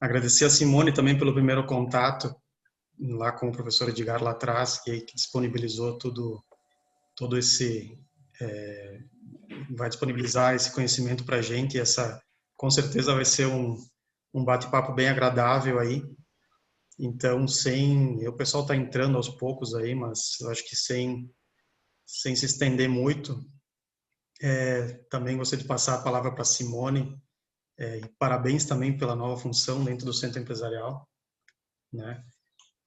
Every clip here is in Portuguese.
Agradecer a Simone também pelo primeiro contato lá com o professor Edgar lá atrás, que disponibilizou todo esse, vai disponibilizar esse conhecimento para a gente. Essa, com certeza, vai ser um bate-papo bem agradável aí. Então, o pessoal está entrando aos poucos aí, mas eu acho que sem se estender muito, também gostaria de passar a palavra para a Simone. E parabéns também pela nova função dentro do Centro Empresarial, né?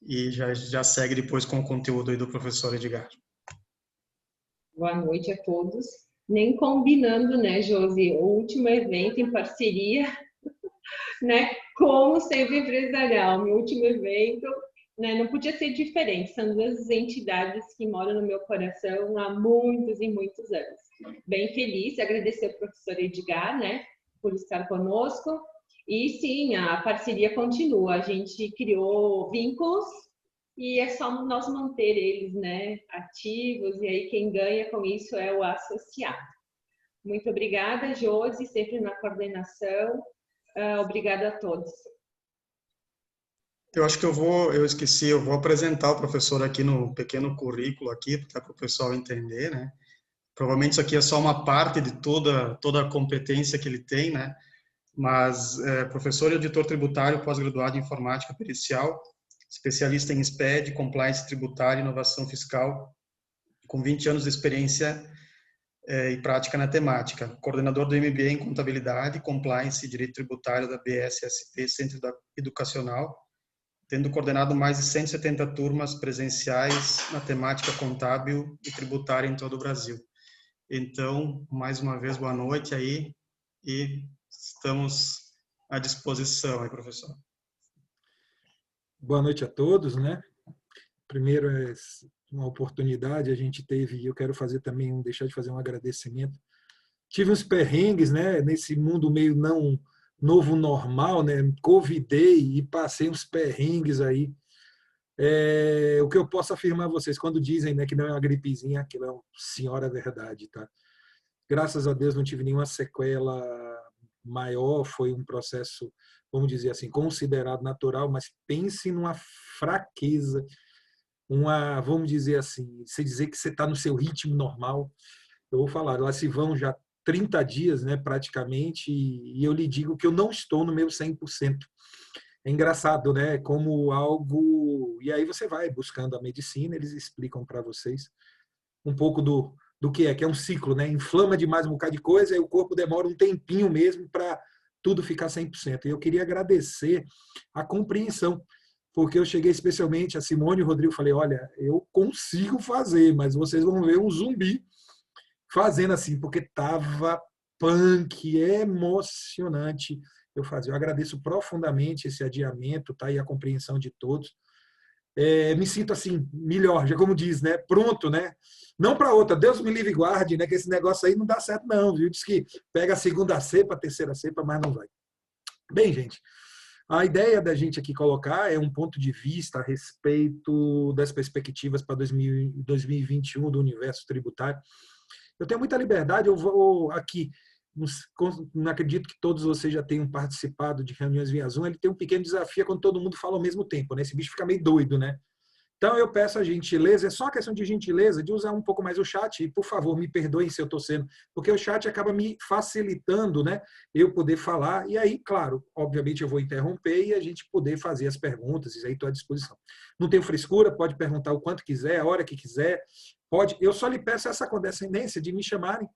E já segue depois com o conteúdo aí do professor Edgar. Boa noite a todos. Nem combinando, né, Josi, o último evento em parceria, né, com o Centro Empresarial, meu último evento, né, não podia ser diferente, são duas entidades que moram no meu coração há muitos e muitos anos. Bem feliz, agradecer ao professor Edgar, né, por estar conosco, e sim, a parceria continua, a gente criou vínculos, e é só nós manter eles, né, ativos, e aí quem ganha com isso é o associado. Muito obrigada, Josi, sempre na coordenação. Obrigada a todos. Eu acho que eu vou apresentar o professor aqui no pequeno currículo aqui, para o pessoal entender, né? Provavelmente isso aqui é só uma parte de toda a competência que ele tem, né? Mas professor e auditor tributário, pós-graduado em informática pericial, especialista em SPED, compliance tributária e inovação fiscal, com 20 anos de experiência e prática na temática. Coordenador do MBA em contabilidade, compliance e direito tributário da BSSP, Centro Educacional, tendo coordenado mais de 170 turmas presenciais na temática contábil e tributária em todo o Brasil. Então, mais uma vez, boa noite aí e estamos à disposição aí, professor. Boa noite a todos, né? Primeiro, é uma oportunidade, a gente teve, e eu quero fazer também, deixar de fazer um agradecimento. Tive uns perrengues, né? Nesse mundo meio não novo normal, né? Covidei e passei uns perrengues aí. O que eu posso afirmar a vocês, quando dizem, né, que não é uma gripezinha, aquilo é uma senhora verdade, tá? Graças a Deus não tive nenhuma sequela maior, foi um processo, vamos dizer assim, considerado natural, mas pense numa fraqueza, vamos dizer assim, você dizer que você está no seu ritmo normal. Eu vou falar, lá se vão já 30 dias, né, praticamente, e eu lhe digo que eu não estou no meu 100%. É engraçado, né? Como algo... E aí você vai buscando a medicina, eles explicam para vocês um pouco do que é um ciclo, né? Inflama demais um bocado de coisa e o corpo demora um tempinho mesmo para tudo ficar 100%. E eu queria agradecer a compreensão, porque eu cheguei especialmente a Simone e o Rodrigo, falei, olha, eu consigo fazer, mas vocês vão ver um zumbi fazendo assim, porque estava punk, emocionante eu fazer. Eu agradeço profundamente esse adiamento, tá? E a compreensão de todos. Me sinto assim, melhor, já como diz, né? Pronto, né? Não para outra, Deus me livre e guarde, né? Que esse negócio aí não dá certo, não, viu? Diz que pega a segunda cepa, a terceira cepa, mas não vai. Bem, gente, a ideia da gente aqui colocar é um ponto de vista a respeito das perspectivas para 2021 do universo tributário. Eu tenho muita liberdade, eu vou aqui, não acredito que todos vocês já tenham participado de reuniões via Zoom, ele tem um pequeno desafio quando todo mundo fala ao mesmo tempo, né? Esse bicho fica meio doido, né? Então eu peço a gentileza, é só questão de gentileza, de usar um pouco mais o chat, e por favor, me perdoem se eu estou sendo, porque o chat acaba me facilitando, né? Eu poder falar, e aí, claro, obviamente eu vou interromper e a gente poder fazer as perguntas, e aí estou à disposição. Não tenho frescura, pode perguntar o quanto quiser, a hora que quiser, pode. Eu só lhe peço essa condescendência de me chamarem,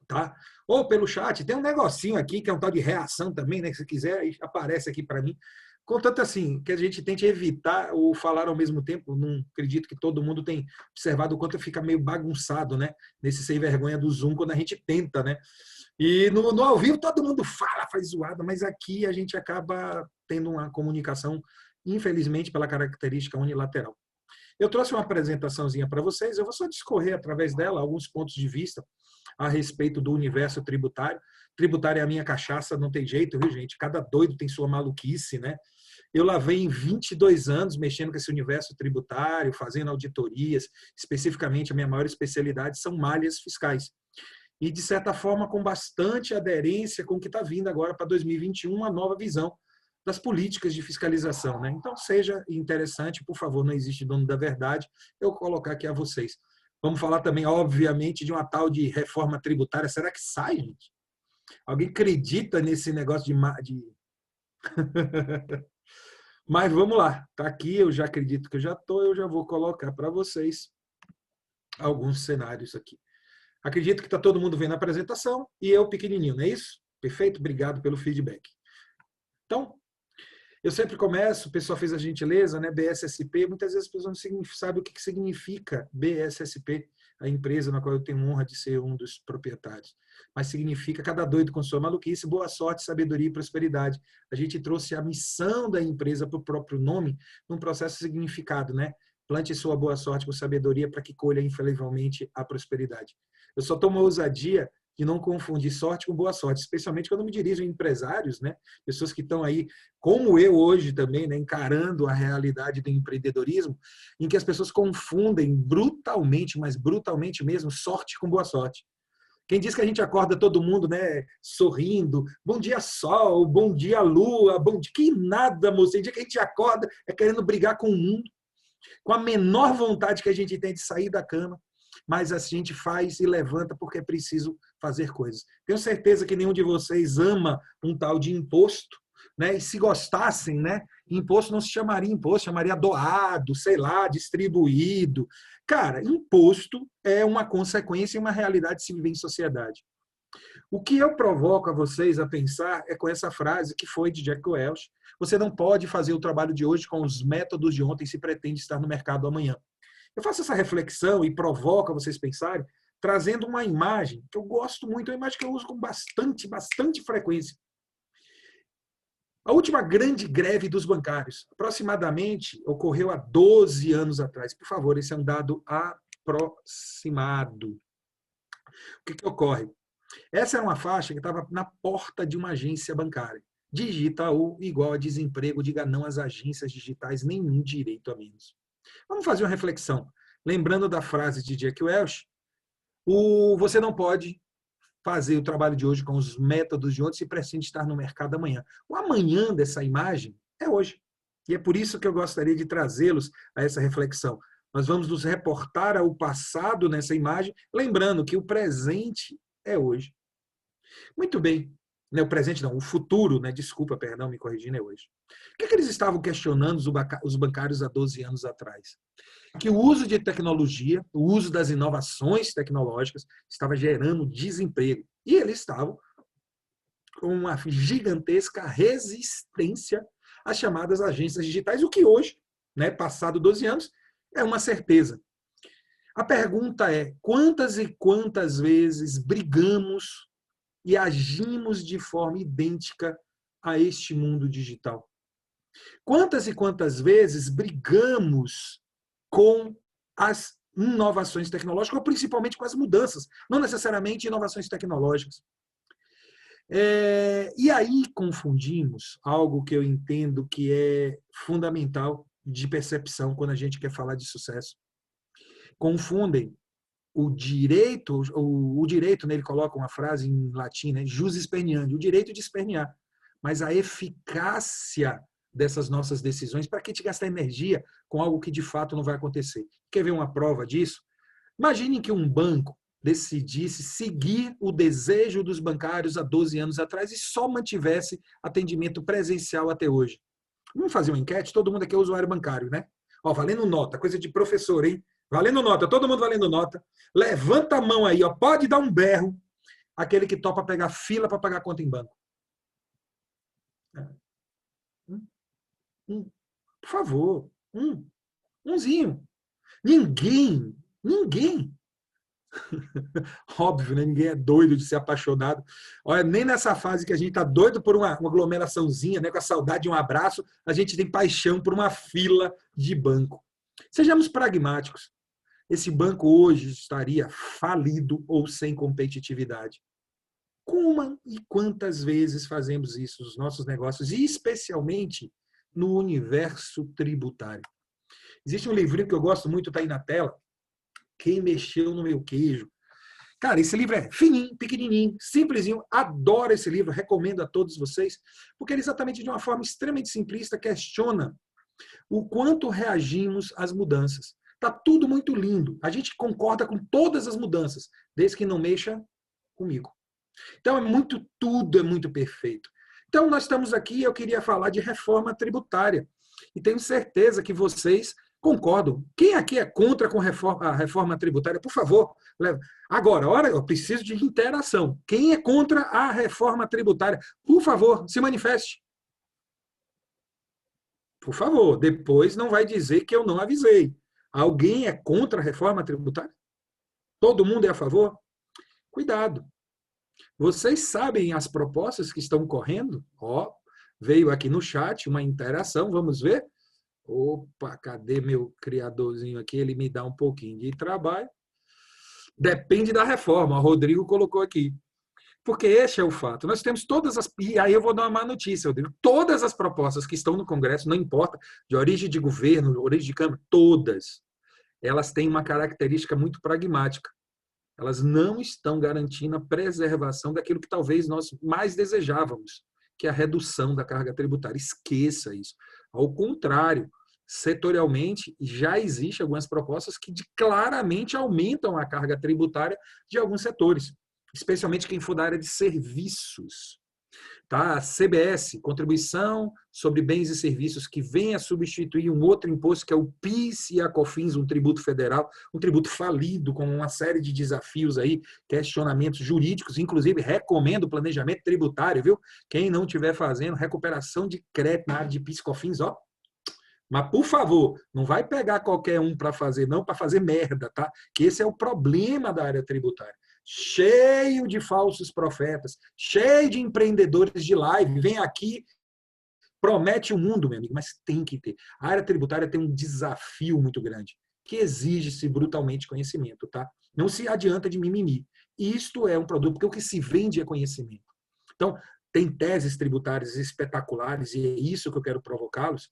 tá? Ou pelo chat, tem um negocinho aqui que é um tal de reação também, né? Que se quiser, aparece aqui para mim. Contanto assim, que a gente tente evitar o falar ao mesmo tempo, não acredito que todo mundo tem observado o quanto fica meio bagunçado, né? Nesse sem vergonha do Zoom, quando a gente tenta, né? E no ao vivo todo mundo fala, faz zoada, mas aqui a gente acaba tendo uma comunicação, infelizmente, pela característica unilateral. Eu trouxe uma apresentaçãozinha para vocês, eu vou só discorrer através dela alguns pontos de vista a respeito do universo tributário. Tributário é a minha cachaça, não tem jeito, viu, gente? Cada doido tem sua maluquice, né? Eu lavei em 22 anos mexendo com esse universo tributário, fazendo auditorias, especificamente a minha maior especialidade são malhas fiscais. E, de certa forma, com bastante aderência com o que está vindo agora para 2021, uma nova visão das políticas de fiscalização, né? Então, seja interessante, por favor, não existe dono da verdade, eu vou colocar aqui a vocês. Vamos falar também, obviamente, de uma tal de reforma tributária. Será que sai, gente? Alguém acredita nesse negócio de... Mas vamos lá. Está aqui, eu já acredito que eu já vou colocar para vocês alguns cenários aqui. Acredito que está todo mundo vendo a apresentação e eu pequenininho, não é isso? Perfeito? Obrigado pelo feedback. Então, eu sempre começo, o pessoal fez a gentileza, né? BSSP, muitas vezes as pessoas não sabem o que significa BSSP, a empresa na qual eu tenho honra de ser um dos proprietários. Mas significa cada doido com sua maluquice, boa sorte, sabedoria e prosperidade. A gente trouxe a missão da empresa para o próprio nome, num processo significado, né? Plante sua boa sorte com sabedoria para que colha infalivelmente a prosperidade. Eu só tomo a ousadia de não confundir sorte com boa sorte, especialmente quando me dirijo a empresários, né? Pessoas que estão aí, como eu hoje também, né? Encarando a realidade do empreendedorismo, em que as pessoas confundem brutalmente, mas brutalmente mesmo, sorte com boa sorte. Quem diz que a gente acorda todo mundo, né, sorrindo, bom dia sol, bom dia lua, bom dia, que nada, moça, tem dia que a gente acorda é querendo brigar com o mundo, com a menor vontade que a gente tem de sair da cama, mas a gente faz e levanta porque é preciso fazer coisas. Tenho certeza que nenhum de vocês ama um tal de imposto, né? E se gostassem, né? Imposto não se chamaria imposto, chamaria doado, sei lá, distribuído. Cara, imposto é uma consequência e uma realidade de se viver em sociedade. O que eu provoco a vocês a pensar é com essa frase que foi de Jack Welch: você não pode fazer o trabalho de hoje com os métodos de ontem se pretende estar no mercado amanhã. Eu faço essa reflexão e provoco a vocês pensarem, trazendo uma imagem que eu gosto muito, uma imagem que eu uso com bastante frequência. A última grande greve dos bancários, aproximadamente, ocorreu há 12 anos atrás. Por favor, esse é um dado aproximado. O que ocorre? Essa era uma faixa que estava na porta de uma agência bancária. Digita U igual a desemprego, diga não às agências digitais, nenhum direito a menos. Vamos fazer uma reflexão. Lembrando da frase de Jack Welch, você não pode fazer o trabalho de hoje com os métodos de ontem se pretende estar no mercado amanhã. O amanhã dessa imagem é hoje. E é por isso que eu gostaria de trazê-los a essa reflexão. Nós vamos nos reportar ao passado nessa imagem, lembrando que o presente é hoje. Muito bem. O presente não, o futuro, né? Desculpa, perdão, me corrigindo, é hoje. O que eles estavam questionando, os bancários, há 12 anos atrás? Que o uso de tecnologia, o uso das inovações tecnológicas estava gerando desemprego. E eles estavam com uma gigantesca resistência às chamadas agências digitais, o que hoje, né, passado 12 anos, é uma certeza. A pergunta é, quantas e quantas vezes brigamos e agimos de forma idêntica a este mundo digital? Quantas e quantas vezes brigamos com as inovações tecnológicas, ou principalmente com as mudanças, não necessariamente inovações tecnológicas? E aí confundimos algo que eu entendo que é fundamental de percepção quando a gente quer falar de sucesso. Confundem o direito, né, ele coloca uma frase em latim, né, jus esperneandi, o direito de espernear, mas a eficácia dessas nossas decisões, para que te gastar energia com algo que de fato não vai acontecer? Quer ver uma prova disso? Imaginem que um banco decidisse seguir o desejo dos bancários há 12 anos atrás e só mantivesse atendimento presencial até hoje. Vamos fazer uma enquete? Todo mundo aqui é usuário bancário, né? Ó, valendo nota, coisa de professor, hein? Valendo nota, todo mundo valendo nota. Levanta a mão aí, ó, pode dar um berro, aquele que topa pegar fila para pagar conta em banco. Por favor, umzinho. Ninguém. Óbvio, né? Ninguém é doido de ser apaixonado. Olha, nem nessa fase que a gente tá doido por uma aglomeraçãozinha, né, com a saudade de um abraço, a gente tem paixão por uma fila de banco. Sejamos pragmáticos. Esse banco hoje estaria falido ou sem competitividade. Como e quantas vezes fazemos isso nos nossos negócios, e especialmente no universo tributário? Existe um livrinho que eu gosto muito, está aí na tela, Quem Mexeu no Meu Queijo, Cara, esse livro é fininho, pequenininho, simplesinho. Adoro esse livro, recomendo a todos vocês, porque ele exatamente de uma forma extremamente simplista questiona o quanto reagimos às mudanças. Tá tudo muito lindo. A gente concorda com todas as mudanças, desde que não mexa comigo. Então tudo é muito perfeito. Então nós estamos aqui, eu queria falar de reforma tributária. E tenho certeza que vocês concordam. Quem aqui é contra a reforma tributária? Por favor, leva. Agora, eu preciso de interação. Quem é contra a reforma tributária? Por favor, se manifeste. Por favor, depois não vai dizer que eu não avisei. Alguém é contra a reforma tributária? Todo mundo é a favor? Cuidado. Vocês sabem as propostas que estão correndo? Ó, veio aqui no chat uma interação, vamos ver? Opa, cadê meu criadorzinho aqui? Ele me dá um pouquinho de trabalho. Depende da reforma, o Rodrigo colocou aqui. Porque esse é o fato. Nós temos todas as... E aí eu vou dar uma má notícia, Rodrigo. Todas as propostas que estão no Congresso, não importa, de origem de governo, origem de Câmara, todas, elas têm uma característica muito pragmática. Elas não estão garantindo a preservação daquilo que talvez nós mais desejávamos, que é a redução da carga tributária. Esqueça isso. Ao contrário, setorialmente, já existem algumas propostas que claramente aumentam a carga tributária de alguns setores, especialmente quem for da área de serviços. Tá? A CBS, Contribuição sobre Bens e Serviços, que vem a substituir um outro imposto, que é o PIS e a COFINS, um tributo federal, um tributo falido, com uma série de desafios aí, questionamentos jurídicos, inclusive recomendo o planejamento tributário, viu? Quem não estiver fazendo recuperação de crédito na área de PIS e COFINS, ó. Mas, por favor, não vai pegar qualquer um para fazer, não, para fazer merda, tá? Que esse é o problema da área tributária. Cheio de falsos profetas, cheio de empreendedores de live, vem aqui, promete o mundo, meu amigo, mas tem que ter. A área tributária tem um desafio muito grande, que exige-se brutalmente conhecimento, tá? Não se adianta de mimimi. Isto é um produto, porque o que se vende é conhecimento. Então, tem teses tributárias espetaculares, e é isso que eu quero provocá-los,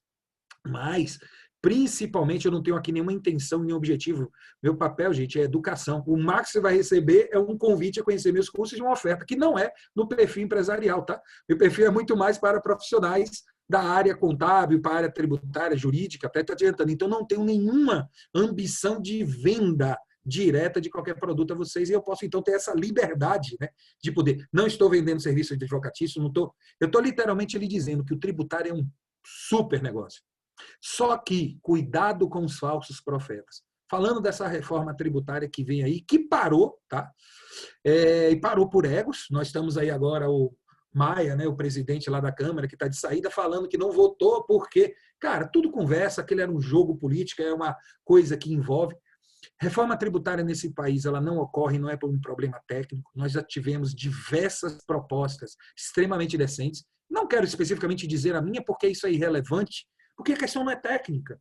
mas, principalmente, eu não tenho aqui nenhuma intenção, nenhum objetivo. Meu papel, gente, é educação. O máximo que você vai receber é um convite a conhecer meus cursos e uma oferta, que não é no perfil empresarial, tá? Meu perfil é muito mais para profissionais da área contábil, para a área tributária, jurídica, até está adiantando. Então, não tenho nenhuma ambição de venda direta de qualquer produto a vocês, e eu posso, então, ter essa liberdade, né, de poder. Não estou vendendo serviço de advocatício, eu estou literalmente lhe dizendo que o tributário é um super negócio. Só que, cuidado com os falsos profetas. Falando dessa reforma tributária que vem aí, que parou, tá? E parou por egos. Nós estamos aí agora, o Maia, né, o presidente lá da Câmara, que está de saída, falando que não votou porque, cara, tudo conversa, aquele era um jogo político, é uma coisa que envolve. Reforma tributária nesse país, ela não ocorre, não é por um problema técnico. Nós já tivemos diversas propostas extremamente decentes. Não quero especificamente dizer a minha, porque isso é irrelevante, porque a questão não é técnica,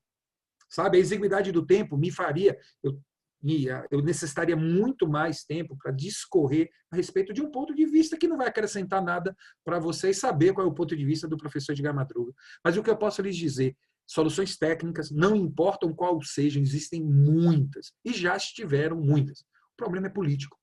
sabe? A exiguidade do tempo me faria, eu necessitaria muito mais tempo para discorrer a respeito de um ponto de vista que não vai acrescentar nada para vocês saber qual é o ponto de vista do professor Edgar Madruga. Mas o que eu posso lhes dizer, soluções técnicas, não importam qual sejam, existem muitas, e já estiveram muitas. O problema é político.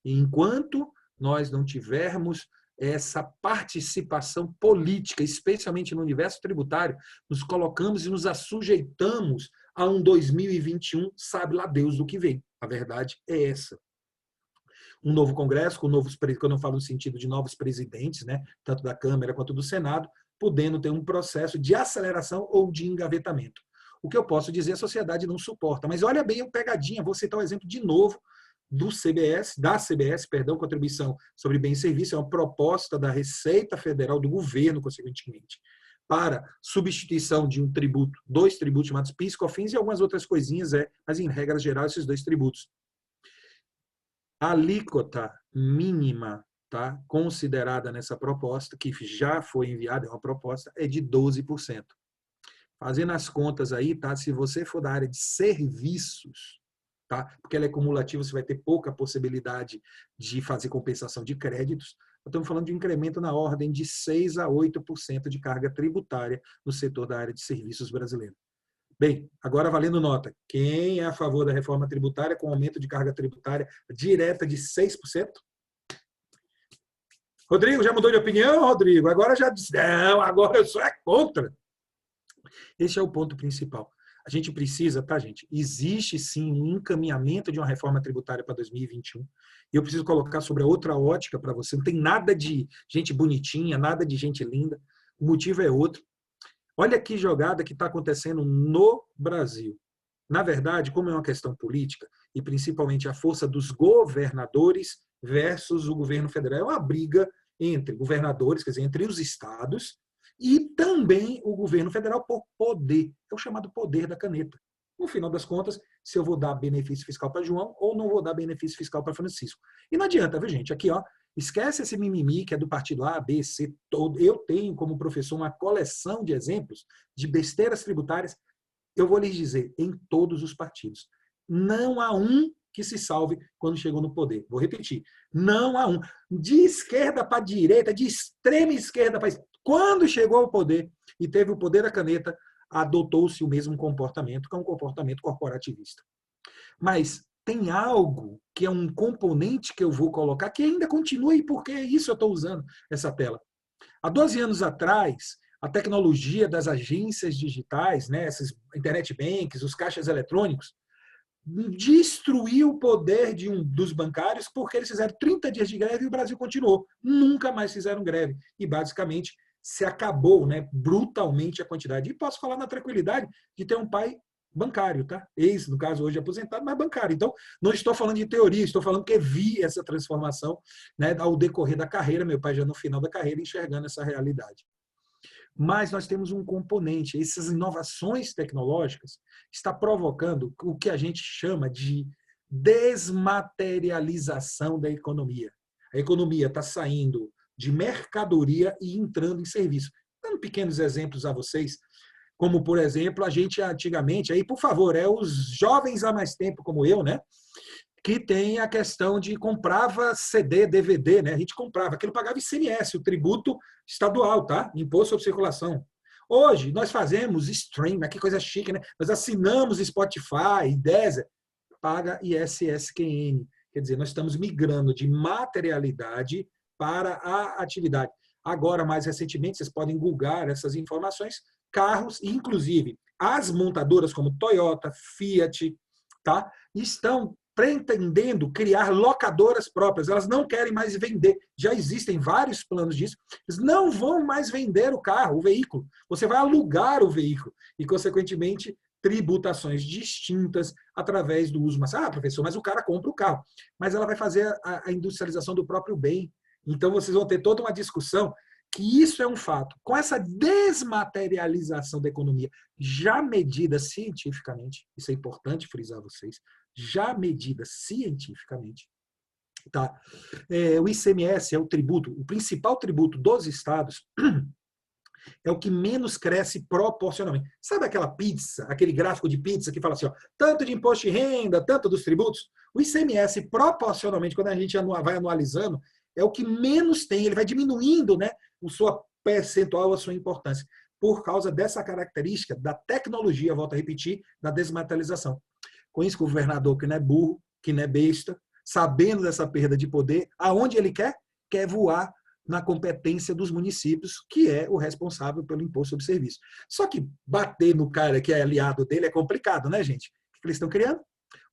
E enquanto nós não tivermos essa participação política, especialmente no universo tributário, nos colocamos e nos assujeitamos a um 2021, sabe lá Deus do que vem. A verdade é essa. Um novo Congresso, com novos, quando eu falo no sentido de novos presidentes, né, tanto da Câmara quanto do Senado, podendo ter um processo de aceleração ou de engavetamento. O que eu posso dizer, a sociedade não suporta. Mas olha bem a pegadinha, vou citar o exemplo de novo da CBS, Contribuição sobre Bens e Serviços, é uma proposta da Receita Federal, do governo, consequentemente, para substituição de um tributo, 2 tributos chamados PIS, COFINS e algumas outras coisinhas, mas em regras gerais, esses 2 tributos. A alíquota mínima, tá, considerada nessa proposta, que já foi enviada, é uma proposta, é de 12%. Fazendo as contas aí, tá, se você for da área de serviços, tá? Porque ela é cumulativa, você vai ter pouca possibilidade de fazer compensação de créditos. Estamos falando de um incremento na ordem de 6% a 8% de carga tributária no setor da área de serviços brasileiro. Bem, agora valendo nota. Quem é a favor da reforma tributária com aumento de carga tributária direta de 6%? Rodrigo, já mudou de opinião, Rodrigo? Agora já disse, não, agora eu sou contra. Esse é o ponto principal. A gente precisa, tá, gente? Existe sim um encaminhamento de uma reforma tributária para 2021. E eu preciso colocar sobre a outra ótica para você. Não tem nada de gente bonitinha, nada de gente linda. O motivo é outro. Olha que jogada que está acontecendo no Brasil. Na verdade, como é uma questão política, e principalmente a força dos governadores versus o governo federal, é uma briga entre governadores, quer dizer, entre os estados, e também o governo federal por poder. É o chamado poder da caneta. No final das contas, se eu vou dar benefício fiscal para João ou não vou dar benefício fiscal para Francisco. E não adianta, viu, gente? Aqui, ó, esquece esse mimimi que é do partido A, B, C, todo. Eu tenho como professor uma coleção de exemplos de besteiras tributárias. Eu vou lhes dizer, em todos os partidos. Não há um que se salve quando chegou no poder. Vou repetir. Não há um. De esquerda para direita, de extrema esquerda para esquerda. Quando chegou ao poder e teve o poder da caneta, adotou-se o mesmo comportamento, que é um comportamento corporativista. Mas tem algo que é um componente que eu vou colocar, que ainda continua, e por que isso eu estou usando essa tela? Há 12 anos atrás, a tecnologia das agências digitais, né, esses internet banks, os caixas eletrônicos, destruiu o poder dos bancários porque eles fizeram 30 dias de greve e o Brasil continuou. Nunca mais fizeram greve. E, basicamente, se acabou, né, brutalmente a quantidade. E posso falar na tranquilidade de ter um pai bancário, tá? Ex, no caso, hoje aposentado, mas bancário. Então, não estou falando de teoria, estou falando que vi essa transformação, né, ao decorrer da carreira, meu pai já no final da carreira enxergando essa realidade. Mas nós temos um componente, essas inovações tecnológicas está provocando o que a gente chama de desmaterialização da economia. A economia está saindo de mercadoria e entrando em serviço. Dando pequenos exemplos a vocês, como, por exemplo, a gente antigamente, aí, por favor, os jovens há mais tempo como eu, né, que tem a questão de comprava CD, DVD, né? A gente comprava, aquilo pagava ICMS, o tributo estadual, tá? Imposto sobre circulação. Hoje, nós fazemos stream, que coisa chique, né? Nós assinamos Spotify, Deezer, paga ISSQN. Quer dizer, nós estamos migrando de materialidade para a atividade. Agora, mais recentemente, vocês podem googar essas informações, carros, inclusive as montadoras como Toyota, Fiat, tá? Estão pretendendo criar locadoras próprias. Elas não querem mais vender. Já existem vários planos disso. Eles não vão mais vender o carro, o veículo. Você vai alugar o veículo e, consequentemente, tributações distintas através do uso. Mas, professor, mas o cara compra o carro. Mas ela vai fazer a industrialização do próprio bem. Então, vocês vão ter toda uma discussão que isso é um fato. Com essa desmaterialização da economia já medida cientificamente, isso é importante frisar a vocês, já medida cientificamente, tá? O ICMS é o tributo, o principal tributo dos estados, é o que menos cresce proporcionalmente. Sabe aquela pizza, aquele gráfico de pizza que fala assim, ó, tanto de imposto de renda, tanto dos tributos? O ICMS, proporcionalmente, quando a gente vai anualizando, é o que menos tem, ele vai diminuindo, né, o seu percentual, a sua importância, por causa dessa característica da tecnologia, volto a repetir, da desmaterialização. Com isso, o governador, que não é burro, que não é besta, sabendo dessa perda de poder, aonde ele quer? Quer voar na competência dos municípios, que é o responsável pelo imposto sobre serviço. Só que bater no cara que é aliado dele é complicado, né, gente? O que eles estão criando?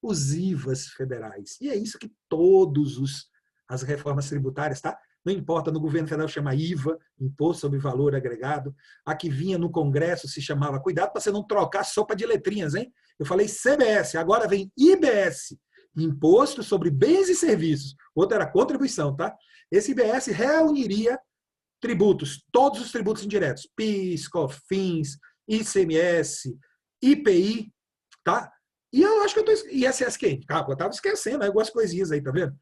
Os IVAs federais. E é isso que as reformas tributárias, tá? Não importa, no governo federal chama IVA, Imposto sobre Valor Agregado. A que vinha no Congresso se chamava, cuidado para você não trocar sopa de letrinhas, hein? Eu falei CBS, agora vem IBS, Imposto sobre Bens e Serviços. Outra era contribuição, tá? Esse IBS reuniria tributos, todos os tributos indiretos, PIS, COFINS, ICMS, IPI, tá? E eu acho que eu estou... ISSQN, eu estava esquecendo algumas coisinhas aí, tá vendo?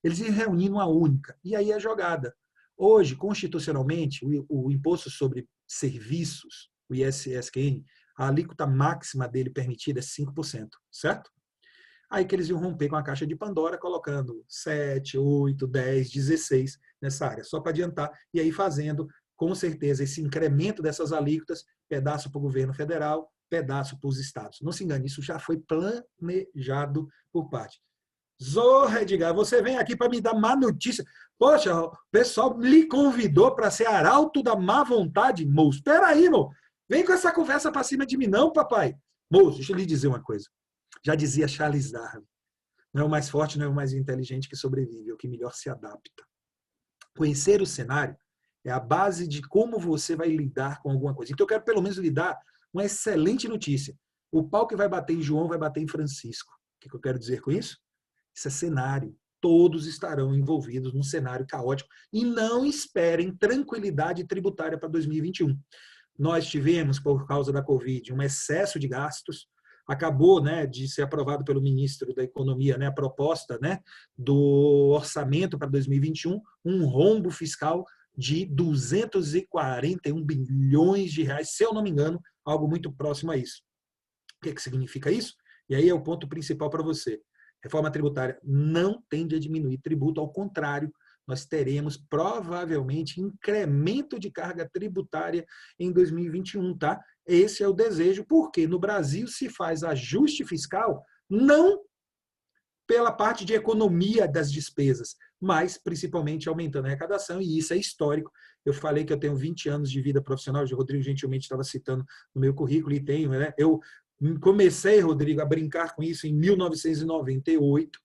Eles iam reunir numa única. E aí é jogada. Hoje, constitucionalmente, o Imposto sobre Serviços, o ISSQN, a alíquota máxima dele permitida é 5%, certo? Aí que eles iam romper com a caixa de Pandora, colocando 7, 8, 10, 16 nessa área, só para adiantar, e aí fazendo, com certeza, esse incremento dessas alíquotas, pedaço para o governo federal, pedaço para os estados. Não se engane, isso já foi planejado por parte. Zorra, Edgar, você vem aqui para me dar má notícia. Poxa, o pessoal lhe convidou para ser arauto da má vontade, moço. Espera aí, moço. Vem com essa conversa para cima de mim, não, papai. Moço, deixa eu lhe dizer uma coisa. Já dizia Charles Darwin, não é o mais forte, não é o mais inteligente que sobrevive, é o que melhor se adapta. Conhecer o cenário é a base de como você vai lidar com alguma coisa. Então, eu quero pelo menos lhe dar uma excelente notícia. O pau que vai bater em João vai bater em Francisco. O que eu quero dizer com isso? Isso é cenário. Todos estarão envolvidos num cenário caótico e não esperem tranquilidade tributária para 2021. Nós tivemos, por causa da Covid, um excesso de gastos. Acabou, né, de ser aprovado pelo ministro da Economia, né, a proposta, né, do orçamento para 2021, um rombo fiscal de 241 bilhões de reais, se eu não me engano, algo muito próximo a isso. O que significa isso? E aí é o ponto principal para você. Reforma tributária não tende a diminuir tributo, ao contrário, nós teremos provavelmente incremento de carga tributária em 2021, tá? Esse é o desejo, porque no Brasil se faz ajuste fiscal não pela parte de economia das despesas, mas principalmente aumentando a arrecadação, e isso é histórico. Eu falei que eu tenho 20 anos de vida profissional, o Rodrigo gentilmente estava citando no meu currículo, e tenho, né? Eu comecei, Rodrigo, a brincar com isso em 1998,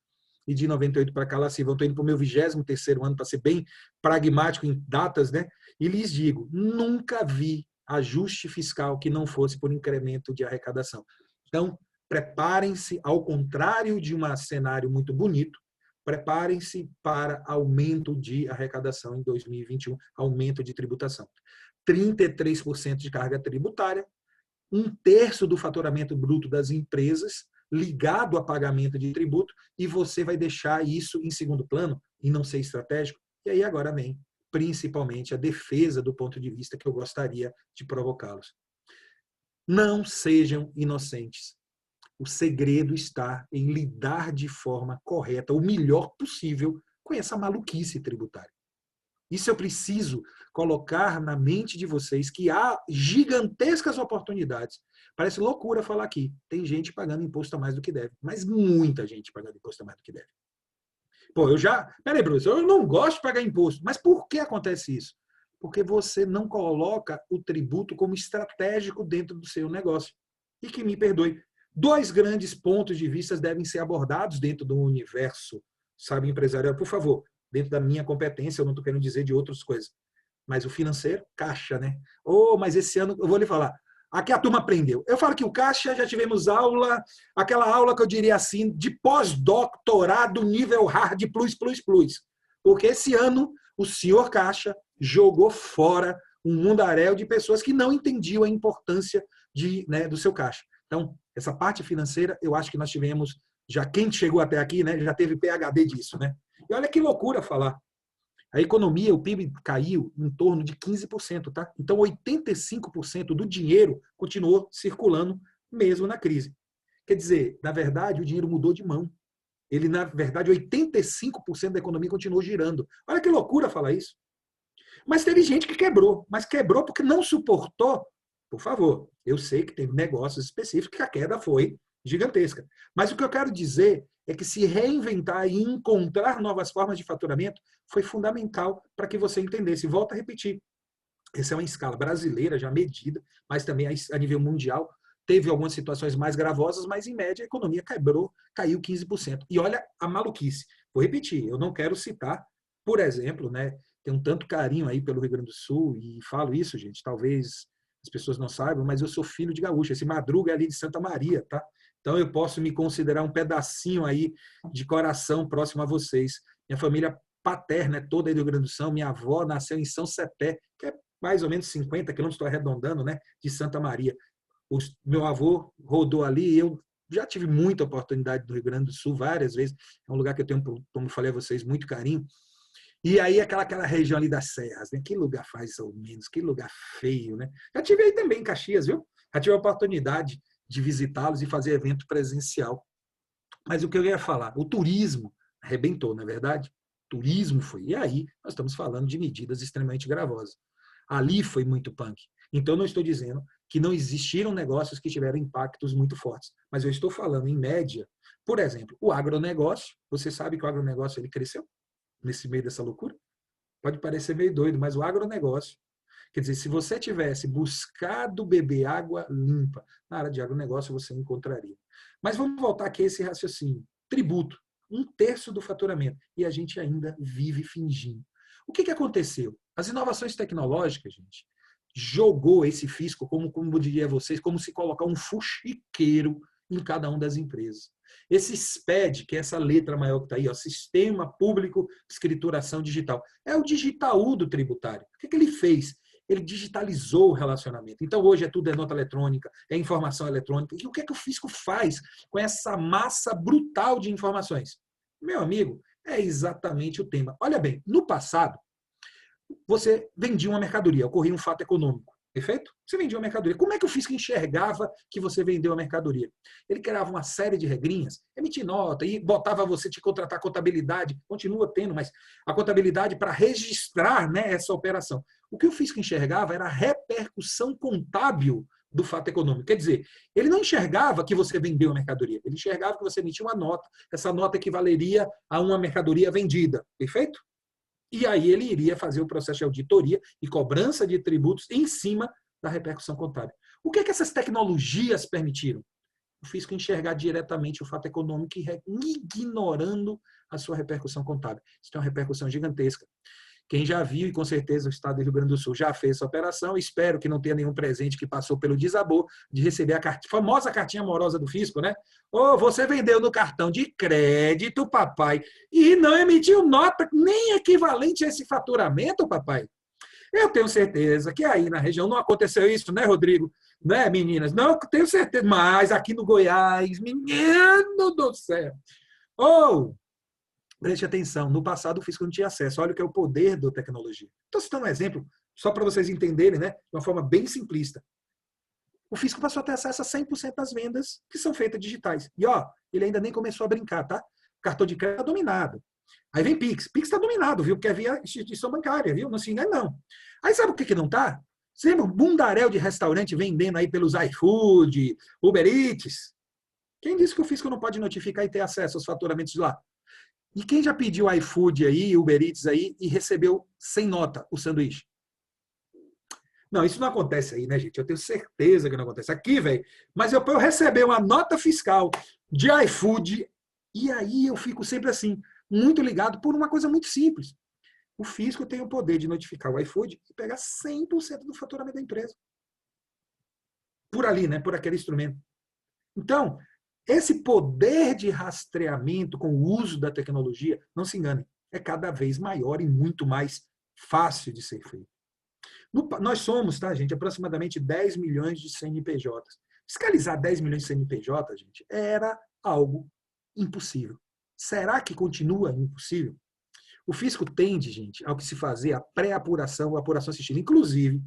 e de 98 para cá, lá se vão, estou indo para o meu 23º ano, para ser bem pragmático em datas, né? E lhes digo, nunca vi ajuste fiscal que não fosse por incremento de arrecadação. Então, preparem-se, ao contrário de um cenário muito bonito, preparem-se para aumento de arrecadação em 2021, aumento de tributação. 33% de carga tributária, 1/3 do faturamento bruto das empresas ligado a pagamento de tributo, e você vai deixar isso em segundo plano e não ser estratégico. E aí agora vem, principalmente, a defesa do ponto de vista que eu gostaria de provocá-los. Não sejam inocentes. O segredo está em lidar de forma correta, o melhor possível, com essa maluquice tributária. Isso eu preciso colocar na mente de vocês, que há gigantescas oportunidades. Parece loucura falar aqui. Tem gente pagando imposto a mais do que deve, mas muita gente pagando imposto a mais do que deve. Pô, Peraí, professor, eu não gosto de pagar imposto. Mas por que acontece isso? Porque você não coloca o tributo como estratégico dentro do seu negócio. E que me perdoe, 2 grandes pontos de vista devem ser abordados dentro do universo, sabe, empresarial. Por favor, dentro da minha competência, eu não estou querendo dizer de outras coisas. Mas o financeiro, caixa, né? Mas esse ano, eu vou lhe falar, aqui a turma aprendeu. Eu falo que o caixa, já tivemos aula, aquela aula que eu diria assim, de pós-doutorado nível hard plus. Porque esse ano, o senhor caixa jogou fora um mundaréu de pessoas que não entendiam a importância do seu caixa. Então, essa parte financeira, eu acho que nós tivemos, já quem chegou até aqui, né, já teve PhD disso, né? E olha que loucura falar. A economia, o PIB caiu em torno de 15%, tá? Então, 85% do dinheiro continuou circulando mesmo na crise. Quer dizer, na verdade, o dinheiro mudou de mão. Ele, na verdade, 85% da economia continuou girando. Olha que loucura falar isso. Mas teve gente que quebrou. Mas quebrou porque não suportou. Por favor, eu sei que tem negócios específicos que a queda foi gigantesca. Mas o que eu quero dizer é que se reinventar e encontrar novas formas de faturamento foi fundamental para que você entendesse. Volto a repetir, essa é uma escala brasileira já medida, mas também a nível mundial. Teve algumas situações mais gravosas, mas em média a economia quebrou, caiu 15%. E olha a maluquice. Vou repetir, eu não quero citar, por exemplo, né, tem um tanto carinho aí pelo Rio Grande do Sul, e falo isso, gente, talvez as pessoas não saibam, mas eu sou filho de gaúcho. Esse Madruga é ali de Santa Maria, tá? Então eu posso me considerar um pedacinho aí de coração próximo a vocês. Minha família paterna é toda aí do Rio Grande do Sul. Minha avó nasceu em São Cepé, que é mais ou menos 50 quilômetros, estou arredondando, né, de Santa Maria. Meu avô rodou ali, eu já tive muita oportunidade do Rio Grande do Sul várias vezes. É um lugar que eu tenho, como falei a vocês, muito carinho. E aí aquela região ali das serras, né? Que lugar faz ou menos, que lugar feio, né? Já tive aí também em Caxias, viu? Já tive a oportunidade de visitá-los e fazer evento presencial. Mas o que eu ia falar, o turismo arrebentou, não é verdade? Turismo foi. E aí nós estamos falando de medidas extremamente gravosas. Ali foi muito punk. Então, não estou dizendo que não existiram negócios que tiveram impactos muito fortes, mas eu estou falando, em média, por exemplo, o agronegócio. Você sabe que o agronegócio ele cresceu nesse meio dessa loucura? Pode parecer meio doido, mas o agronegócio, quer dizer, se você tivesse buscado beber água limpa na área de agronegócio, você encontraria. Mas vamos voltar aqui a esse raciocínio. Tributo, 1/3 do faturamento, e a gente ainda vive fingindo. O que aconteceu? As inovações tecnológicas, gente, jogou esse fisco, como eu diria a vocês, como se colocar um fuxiqueiro em cada uma das empresas. Esse SPED, que é essa letra maior que está aí, ó, Sistema Público de Escrituração Digital, é o Digitaú do tributário. O que ele fez? Ele digitalizou o relacionamento. Então, hoje tudo é nota eletrônica, é informação eletrônica. E o que o fisco faz com essa massa brutal de informações? Meu amigo, é exatamente o tema. Olha bem, no passado, você vendia uma mercadoria, ocorria um fato econômico, perfeito? Você vendia uma mercadoria. Como é que o fisco enxergava que você vendeu a mercadoria? Ele criava uma série de regrinhas, emitia nota e botava você te contratar a contabilidade, continua tendo, mas a contabilidade para registrar, né, essa operação. O que o fisco enxergava era a repercussão contábil do fato econômico. Quer dizer, ele não enxergava que você vendeu a mercadoria, ele enxergava que você emitiu uma nota, essa nota equivaleria a uma mercadoria vendida, perfeito? E aí ele iria fazer o processo de auditoria e cobrança de tributos em cima da repercussão contábil. O que essas tecnologias permitiram? O fisco enxergar diretamente o fato econômico e ignorando a sua repercussão contábil. Isso tem uma repercussão gigantesca. Quem já viu, e com certeza o Estado do Rio Grande do Sul já fez essa operação, espero que não tenha nenhum presente que passou pelo desabor de receber a famosa cartinha amorosa do fisco, né? Ou você vendeu no cartão de crédito, papai, e não emitiu nota nem equivalente a esse faturamento, papai. Eu tenho certeza que aí na região não aconteceu isso, né, Rodrigo? Né, meninas? Não, tenho certeza. Mas aqui no Goiás, menino do céu. Ou... Preste atenção, no passado o fisco não tinha acesso. Olha o que é o poder da tecnologia. Estou citando um exemplo, só para vocês entenderem, né, de uma forma bem simplista. O fisco passou a ter acesso a 100% das vendas que são feitas digitais. E ó, ele ainda nem começou a brincar, tá? Cartão de crédito está dominado. Aí vem Pix. Pix está dominado, viu? Porque é via instituição bancária, viu? Não se engane, não. Aí sabe o que não está? Você lembra um bundaréu de restaurante vendendo aí pelos iFood, Uber Eats? Quem disse que o fisco não pode notificar e ter acesso aos faturamentos de lá? E quem já pediu iFood aí, Uber Eats aí, e recebeu sem nota o sanduíche? Não, isso não acontece aí, né, gente? Eu tenho certeza que não acontece aqui, velho. Mas eu receber uma nota fiscal de iFood, e aí eu fico sempre assim, muito ligado por uma coisa muito simples. O fisco tem o poder de notificar o iFood e pegar 100% do faturamento da empresa. Por ali, né? Por aquele instrumento. Então, esse poder de rastreamento com o uso da tecnologia, não se engane, é cada vez maior e muito mais fácil de ser feito. Nós somos, tá, gente, aproximadamente 10 milhões de CNPJs. Fiscalizar 10 milhões de CNPJs, gente, era algo impossível. Será que continua impossível? O fisco tende, gente, ao que se fazer a pré-apuração, a apuração assistida. Inclusive,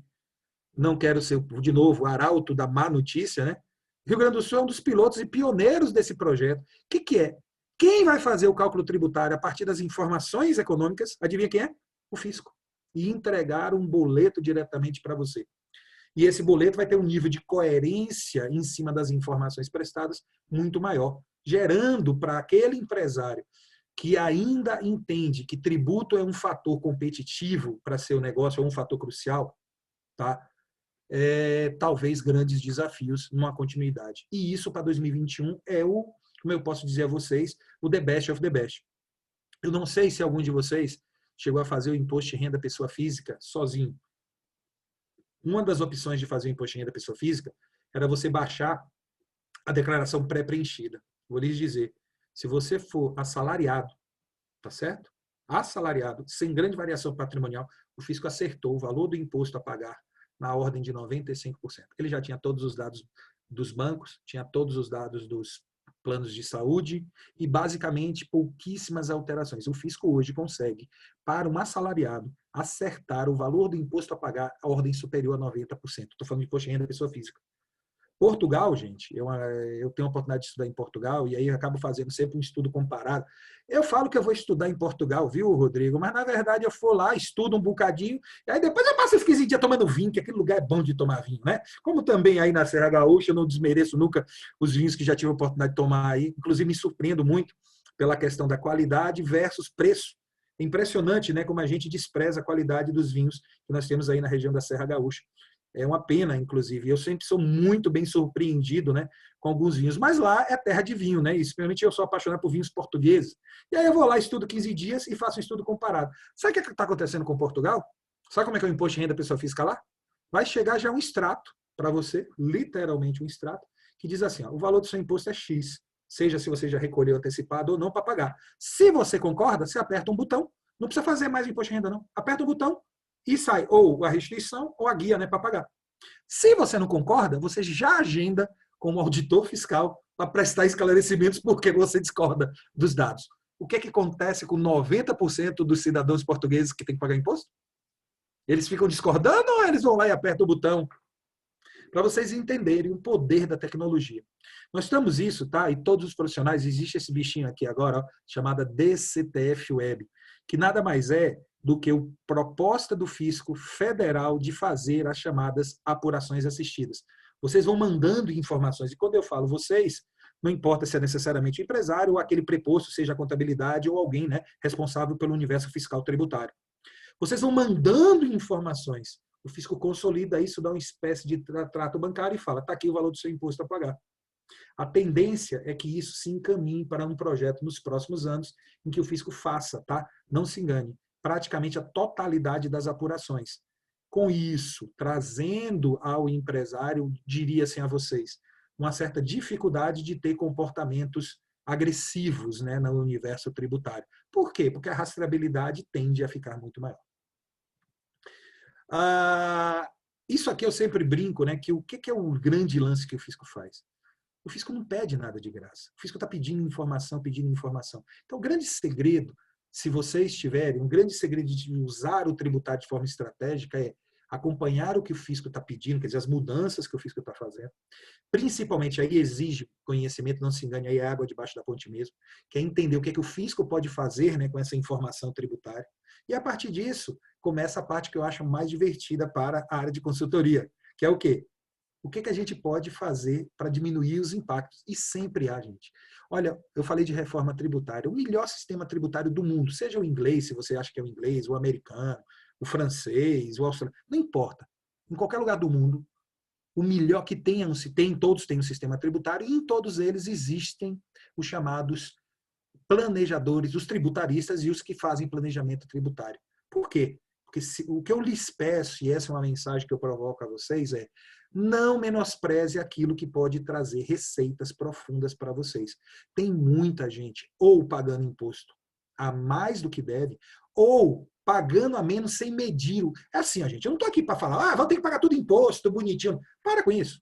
não quero ser, de novo, o arauto da má notícia, né? Rio Grande do Sul é um dos pilotos e pioneiros desse projeto. O que é? Quem vai fazer o cálculo tributário a partir das informações econômicas? Adivinha quem é? O fisco. E entregar um boleto diretamente para você. E esse boleto vai ter um nível de coerência em cima das informações prestadas muito maior, gerando para aquele empresário que ainda entende que tributo é um fator competitivo para seu negócio, é um fator crucial, tá? Talvez grandes desafios numa continuidade. E isso para 2021 é o, como eu posso dizer a vocês, o the best of the best. Eu não sei se algum de vocês chegou a fazer o imposto de renda pessoa física sozinho. Uma das opções de fazer o imposto de renda pessoa física era você baixar a declaração pré-preenchida. Vou lhes dizer, se você for assalariado, tá certo? Assalariado, sem grande variação patrimonial, o fisco acertou o valor do imposto a pagar na ordem de 95%. Ele já tinha todos os dados dos bancos, tinha todos os dados dos planos de saúde e, basicamente, pouquíssimas alterações. O fisco hoje consegue, para um assalariado, acertar o valor do imposto a pagar a ordem superior a 90%. Estou falando de imposto de renda da pessoa física. Portugal, gente, eu tenho a oportunidade de estudar em Portugal e aí eu acabo fazendo sempre um estudo comparado. Eu falo que eu vou estudar em Portugal, viu, Rodrigo? Mas, na verdade, eu for lá, estudo um bocadinho e aí depois eu passo esses 15 dias tomando vinho, que aquele lugar é bom de tomar vinho, né? Como também aí na Serra Gaúcha, eu não desmereço nunca os vinhos que já tive a oportunidade de tomar aí. Inclusive, me surpreendo muito pela questão da qualidade versus preço. É impressionante, né, como a gente despreza a qualidade dos vinhos que nós temos aí na região da Serra Gaúcha. É uma pena, inclusive. Eu sempre sou muito bem surpreendido, né, com alguns vinhos. Mas lá é terra de vinho, né? E, especialmente eu sou apaixonado por vinhos portugueses. E aí eu vou lá, estudo 15 dias e faço um estudo comparado. Sabe o que está acontecendo com Portugal? Sabe como é que é o imposto de renda pessoa física lá? Vai chegar já um extrato para você, literalmente um extrato, que diz assim, ó, o valor do seu imposto é X, seja se você já recolheu antecipado ou não para pagar. Se você concorda, você aperta um botão, não precisa fazer mais imposto de renda, não. Aperta o botão, e sai ou a restituição ou a guia, né, para pagar. Se você não concorda, você já agenda com o auditor fiscal para prestar esclarecimentos porque você discorda dos dados. O que acontece com 90% dos cidadãos portugueses que têm que pagar imposto? Eles ficam discordando ou eles vão lá e apertam o botão? Para vocês entenderem o poder da tecnologia. Nós estamos isso, tá? E todos os profissionais, existe esse bichinho aqui agora, ó, chamada DCTF Web, que nada mais é do que a proposta do fisco federal de fazer as chamadas apurações assistidas. Vocês vão mandando informações, e quando eu falo vocês, não importa se é necessariamente o empresário ou aquele preposto, seja a contabilidade ou alguém, né, responsável pelo universo fiscal tributário. Vocês vão mandando informações. O fisco consolida isso, dá uma espécie de trato bancário e fala, está aqui o valor do seu imposto a pagar. A tendência é que isso se encaminhe para um projeto nos próximos anos em que o fisco faça, tá? Não se engane, praticamente a totalidade das apurações. Com isso, trazendo ao empresário, diria assim a vocês, uma certa dificuldade de ter comportamentos agressivos, né, no universo tributário. Por quê? Porque a rastreabilidade tende a ficar muito maior. Isso aqui eu sempre brinco, né, que o que é o grande lance que o fisco faz? O fisco não pede nada de graça. O fisco está pedindo informação, pedindo informação. Então, o grande segredo, se vocês tiverem, um grande segredo de usar o tributário de forma estratégica é acompanhar o que o fisco está pedindo, quer dizer, as mudanças que o fisco está fazendo. Principalmente, aí exige conhecimento, não se engane, aí é água debaixo da ponte mesmo, que é entender o que o fisco pode fazer, né, com essa informação tributária. E, a partir disso, começa a parte que eu acho mais divertida para a área de consultoria, que é o quê? O que a gente pode fazer para diminuir os impactos? E sempre há, gente. Olha, eu falei de reforma tributária. O melhor sistema tributário do mundo, seja o inglês, se você acha que é o inglês, o americano, o francês, o australiano, não importa. Em qualquer lugar do mundo, o melhor que tenham, todos têm um sistema tributário e em todos eles existem os chamados planejadores, os tributaristas e os que fazem planejamento tributário. Por quê? Porque o que eu lhes peço, e essa é uma mensagem que eu provoco a vocês, é não menospreze aquilo que pode trazer receitas profundas para vocês. Tem muita gente ou pagando imposto a mais do que deve, ou pagando a menos sem medir. É assim, gente, eu não estou aqui para falar, vão ter que pagar tudo imposto, bonitinho. Para com isso.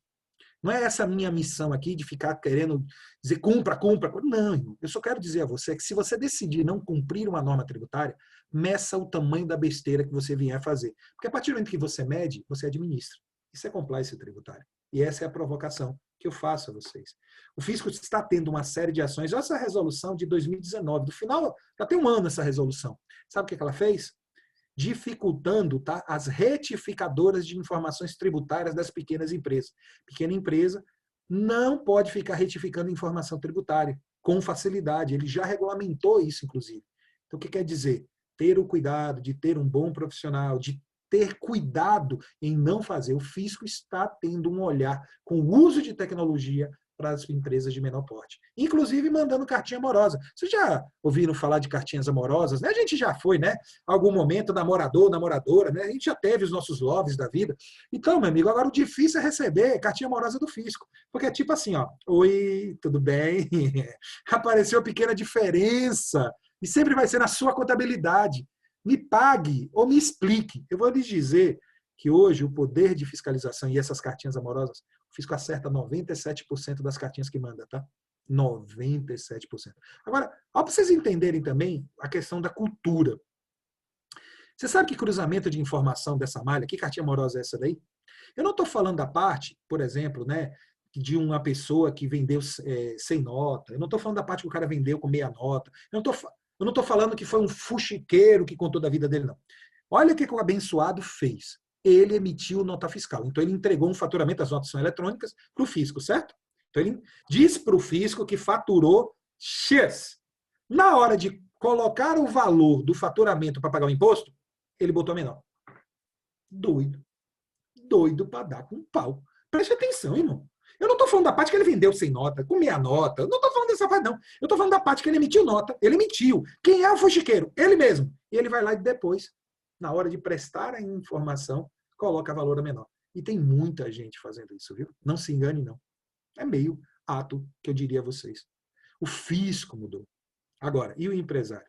Não é essa a minha missão aqui de ficar querendo dizer cumpra. Não, irmão. Eu só quero dizer a você que se você decidir não cumprir uma norma tributária, meça o tamanho da besteira que você vier a fazer. Porque a partir do momento que você mede, você administra. Isso é compliance tributária. E essa é a provocação que eu faço a vocês. O fisco está tendo uma série de ações. Olha essa resolução de 2019. Do final, já tem um ano essa resolução. Sabe o que ela fez? Dificultando, tá, as retificadoras de informações tributárias das pequenas empresas. Pequena empresa não pode ficar retificando informação tributária com facilidade. Ele já regulamentou isso, inclusive. Então, o que quer dizer? Ter o cuidado de ter um bom profissional, de ter cuidado em não fazer. O fisco está tendo um olhar com o uso de tecnologia para as empresas de menor porte. Inclusive mandando cartinha amorosa. Vocês já ouviram falar de cartinhas amorosas? Né? A gente já foi, né? Algum momento, namorador, namoradora, né? A gente já teve os nossos loves da vida. Então, meu amigo, agora o difícil é receber cartinha amorosa do fisco. Porque é tipo assim, ó, oi, tudo bem? Apareceu uma pequena diferença. E sempre vai ser na sua contabilidade. Me pague ou me explique. Eu vou lhes dizer que hoje o poder de fiscalização e essas cartinhas amorosas, o fisco acerta 97% das cartinhas que manda, tá? 97%. Agora, para vocês entenderem também a questão da cultura. Você sabe que cruzamento de informação dessa malha, que cartinha amorosa é essa daí? Eu não estou falando da parte, por exemplo, né, de uma pessoa que vendeu sem nota. Eu não estou falando da parte que o cara vendeu com meia nota. Eu não estou falando que foi um fuxiqueiro que contou da vida dele, não. Olha o que o abençoado fez. Ele emitiu nota fiscal. Então, ele entregou um faturamento, as notas são eletrônicas, para o fisco, certo? Então, ele disse para o fisco que faturou X. Na hora de colocar o valor do faturamento para pagar o imposto, ele botou menor. Doido. Doido para dar com pau. Preste atenção, irmão. Eu não estou falando da parte que ele vendeu sem nota, com meia nota. Eu não estou falando dessa parte, não. Eu estou falando da parte que ele emitiu nota. Ele emitiu. Quem é o fuxiqueiro? Ele mesmo. E ele vai lá e depois, na hora de prestar a informação, coloca valor a menor. E tem muita gente fazendo isso, viu? Não se engane, não. É meio ato que eu diria a vocês. O fisco mudou. Agora, e o empresário?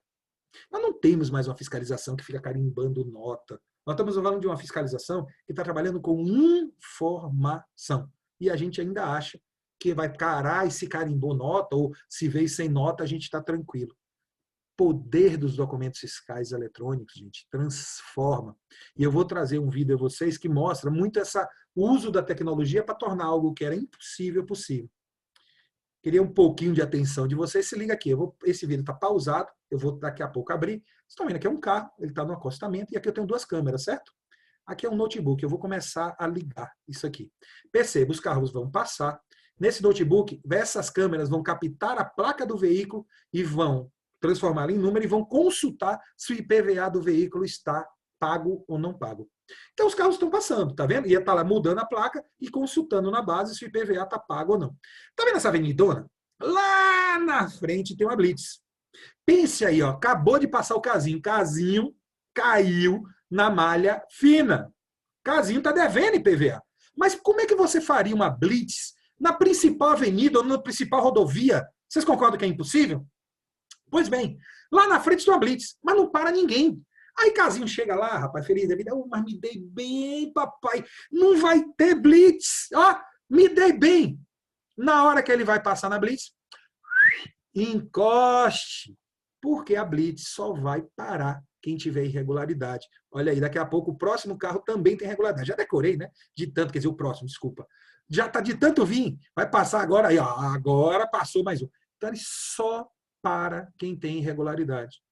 Nós não temos mais uma fiscalização que fica carimbando nota. Nós estamos falando de uma fiscalização que está trabalhando com informação. E a gente ainda acha que vai carar e se carimbou nota, ou se veio sem nota, a gente está tranquilo. Poder dos documentos fiscais eletrônicos, gente, transforma. E eu vou trazer um vídeo a vocês que mostra muito o uso da tecnologia para tornar algo que era impossível possível. Queria um pouquinho de atenção de vocês. Se liga aqui, esse vídeo está pausado, eu vou daqui a pouco abrir. Vocês estão vendo aqui é um carro, ele está no acostamento, e aqui eu tenho 2 câmeras, certo? Aqui é um notebook, eu vou começar a ligar isso aqui. Perceba, os carros vão passar. Nesse notebook, essas câmeras vão captar a placa do veículo e vão transformá-la em número e vão consultar se o IPVA do veículo está pago ou não pago. Então, os carros estão passando, tá vendo? Ia estar lá mudando a placa e consultando na base se o IPVA está pago ou não. Tá vendo essa avenidona? Lá na frente tem uma blitz. Pense aí, ó, acabou de passar o casinho. Casinho caiu na malha fina. Casinho está devendo IPVA. Mas como é que você faria uma blitz na principal avenida ou na principal rodovia? Vocês concordam que é impossível? Pois bem, lá na frente tem uma blitz, mas não para ninguém. Aí Casinho chega lá, rapaz, feliz da vida, mas me dei bem, papai. Não vai ter blitz. Ó, me dei bem. Na hora que ele vai passar na blitz, encoste. Porque a blitz só vai parar quem tiver irregularidade. Olha aí, daqui a pouco o próximo carro também tem irregularidade. Já decorei, né? De tanto, quer dizer, o próximo, desculpa. Já está de tanto vir. Vai passar agora aí, ó. Agora passou mais um. Então ele só para quem tem irregularidade.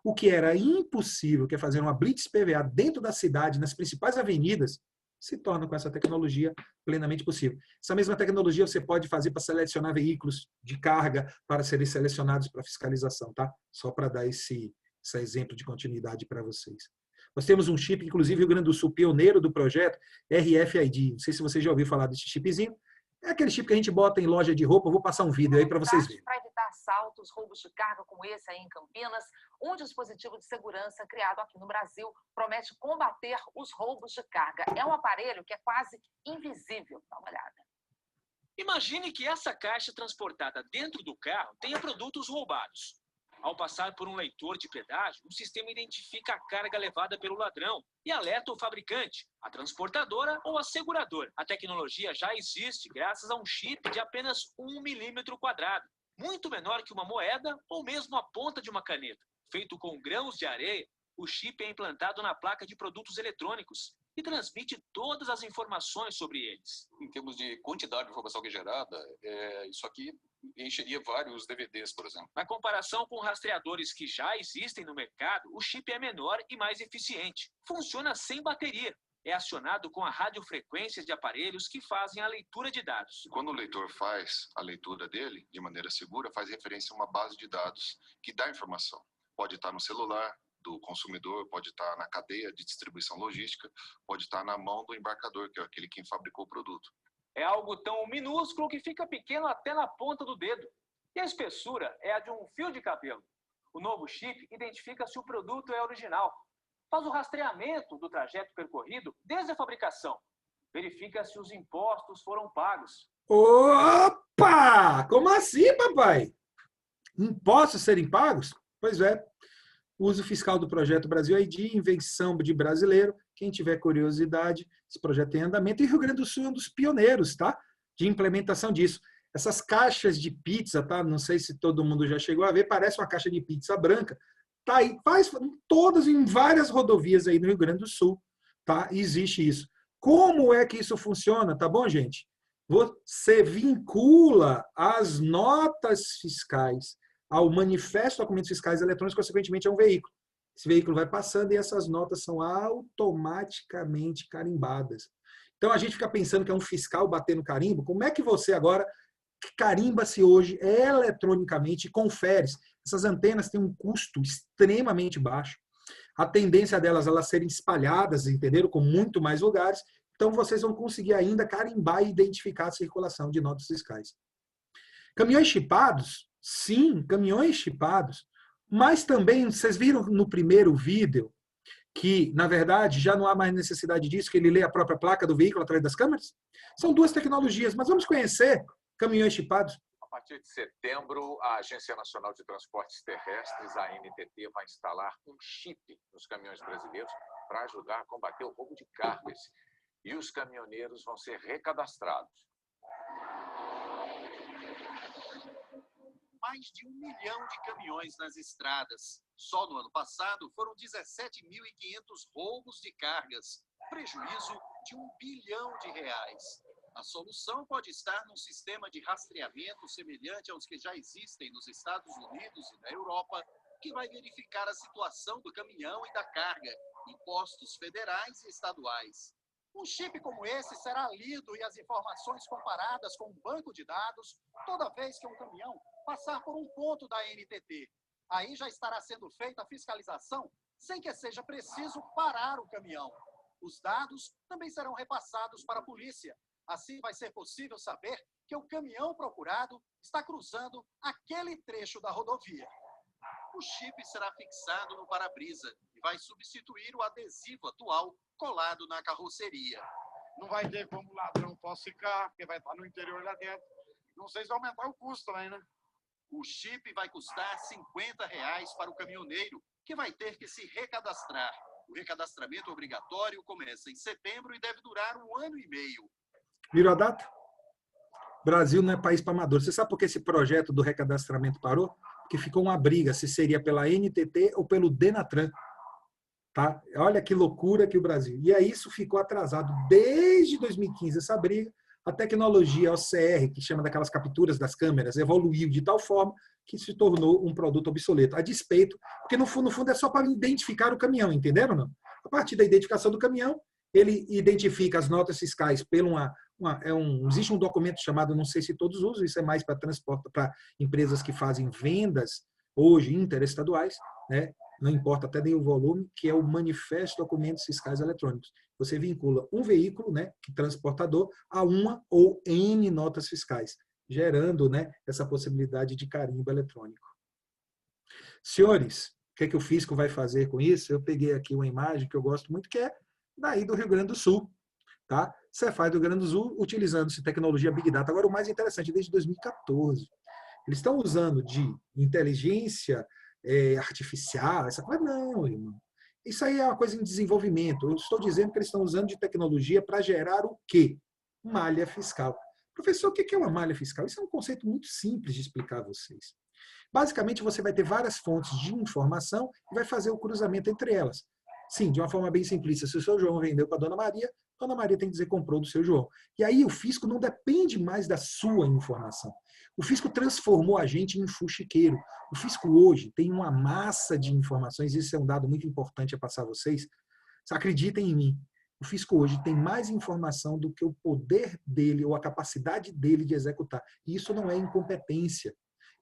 O que era impossível, que é fazer uma blitz PVA dentro da cidade, nas principais avenidas, se torna com essa tecnologia plenamente possível. Essa mesma tecnologia você pode fazer para selecionar veículos de carga para serem selecionados para fiscalização, tá? Só para dar esse exemplo de continuidade para vocês. Nós temos um chip, inclusive Rio Grande do Sul, pioneiro do projeto, RFID. Não sei se você já ouviu falar desse chipzinho. É aquele chip que a gente bota em loja de roupa. Eu vou passar um vídeo aí para vocês verem. Para evitar assaltos, roubos de carga como esse aí em Campinas, um dispositivo de segurança criado aqui no Brasil promete combater os roubos de carga. É um aparelho que é quase invisível. Dá uma olhada. Imagine que essa caixa transportada dentro do carro tenha produtos roubados. Ao passar por um leitor de pedágio, o sistema identifica a carga levada pelo ladrão e alerta o fabricante, a transportadora ou a seguradora. A tecnologia já existe graças a um chip de apenas 1 milímetro quadrado, muito menor que uma moeda ou mesmo a ponta de uma caneta. Feito com grãos de areia, o chip é implantado na placa de produtos eletrônicos e transmite todas as informações sobre eles. Em termos de quantidade de informação que é gerada, isso aqui encheria vários DVDs, por exemplo. Na comparação com rastreadores que já existem no mercado, o chip é menor e mais eficiente. Funciona sem bateria. É acionado com a radiofrequência de aparelhos que fazem a leitura de dados. Quando o leitor faz a leitura dele, de maneira segura, faz referência a uma base de dados que dá informação. Pode estar no celular do consumidor, pode estar na cadeia de distribuição logística, pode estar na mão do embarcador, que é aquele que fabricou o produto. É algo tão minúsculo que fica pequeno até na ponta do dedo. E a espessura é a de um fio de cabelo. O novo chip identifica se o produto é original. Faz o rastreamento do trajeto percorrido desde a fabricação. Verifica se os impostos foram pagos. Opa! Como assim, papai? Impostos serem pagos? Pois é. Uso fiscal do Projeto Brasil ID, invenção de brasileiro. Quem tiver curiosidade, esse projeto tem andamento. E o Rio Grande do Sul é um dos pioneiros, tá? De implementação disso. Essas caixas de pizza, tá? Não sei se todo mundo já chegou a ver, parece uma caixa de pizza branca. Tá aí, faz todas em várias rodovias aí no Rio Grande do Sul, tá? Existe isso. Como é que isso funciona, tá bom, gente? você vincula as notas fiscais ao manifesto de documentos fiscais eletrônicos, consequentemente é um veículo. Esse veículo vai passando e essas notas são automaticamente carimbadas. Então a gente fica pensando que é um fiscal batendo carimbo. Como é que você agora carimba-se hoje eletronicamente e confere? Essas antenas têm um custo extremamente baixo. A tendência delas elas serem espalhadas, entenderam? Com muito mais lugares. Então vocês vão conseguir ainda carimbar e identificar a circulação de notas fiscais. Caminhões chipados? Sim, caminhões chipados. Mas também, vocês viram no primeiro vídeo que, na verdade, já não há mais necessidade disso, que ele lê a própria placa do veículo através das câmeras? São duas tecnologias, mas vamos conhecer caminhões chipados. A partir de setembro, a Agência Nacional de Transportes Terrestres, a ANTT, vai instalar um chip nos caminhões brasileiros para ajudar a combater o roubo de cargas. E os caminhoneiros vão ser recadastrados. Mais de 1 milhão de caminhões nas estradas. Só no ano passado foram 17.500 roubos de cargas, prejuízo de R$1 bilhão. A solução pode estar num sistema de rastreamento semelhante aos que já existem nos Estados Unidos e na Europa, que vai verificar a situação do caminhão e da carga em postos federais e estaduais. Um chip como esse será lido e as informações comparadas com um banco de dados toda vez que um caminhão passar por um ponto da ANTT. Aí já estará sendo feita a fiscalização sem que seja preciso parar o caminhão. Os dados também serão repassados para a polícia. Assim vai ser possível saber que o caminhão procurado está cruzando aquele trecho da rodovia. O chip será fixado no para-brisa e vai substituir o adesivo atual colado na carroceria. Não vai ter como o ladrão falsificar, porque vai estar no interior lá dentro. Não sei se vai aumentar o custo também, né? O chip vai custar R$50 para o caminhoneiro, que vai ter que se recadastrar. O recadastramento obrigatório começa em setembro e deve durar 1 ano e meio. Virou a data? Brasil não é país para amador. Você sabe por que esse projeto do recadastramento parou? Porque ficou uma briga se seria pela NTT ou pelo Denatran. Tá? Olha que loucura que o Brasil. E aí isso ficou atrasado desde 2015, essa briga. A tecnologia OCR, que chama daquelas capturas das câmeras, evoluiu de tal forma que se tornou um produto obsoleto. A despeito, porque no fundo é só para identificar o caminhão, entenderam? Não? A partir da identificação do caminhão, ele identifica as notas fiscais pelo existe um documento chamado, não sei se todos usam, isso é mais para transporte, para empresas que fazem vendas hoje interestaduais, né? Não importa até nem o volume, que é o Manifesto de Documentos Fiscais Eletrônicos. Você vincula um veículo, né, que transportador, a uma ou N notas fiscais, gerando, né, essa possibilidade de carimbo eletrônico. Senhores, o que é que o fisco vai fazer com isso? Eu peguei aqui uma imagem que eu gosto muito, que é daí do Rio Grande do Sul. Tá? Cefaz do Rio Grande do Sul, utilizando-se tecnologia Big Data. Agora, o mais interessante, desde 2014, eles estão usando de inteligência artificial, essa coisa. Não, irmão. Isso aí é uma coisa em desenvolvimento. Eu estou dizendo que eles estão usando de tecnologia para gerar o quê? Malha fiscal. Professor, o que é uma malha fiscal? Isso é um conceito muito simples de explicar a vocês. Basicamente, você vai ter várias fontes de informação e vai fazer o cruzamento entre elas. Sim, de uma forma bem simplista. Se o seu João vendeu para a Dona Maria tem que dizer comprou do seu João. E aí o fisco não depende mais da sua informação. O fisco transformou a gente em fuxiqueiro. O fisco hoje tem uma massa de informações, isso é um dado muito importante a passar a vocês. Acreditem em mim, o fisco hoje tem mais informação do que o poder dele ou a capacidade dele de executar. E isso não é incompetência.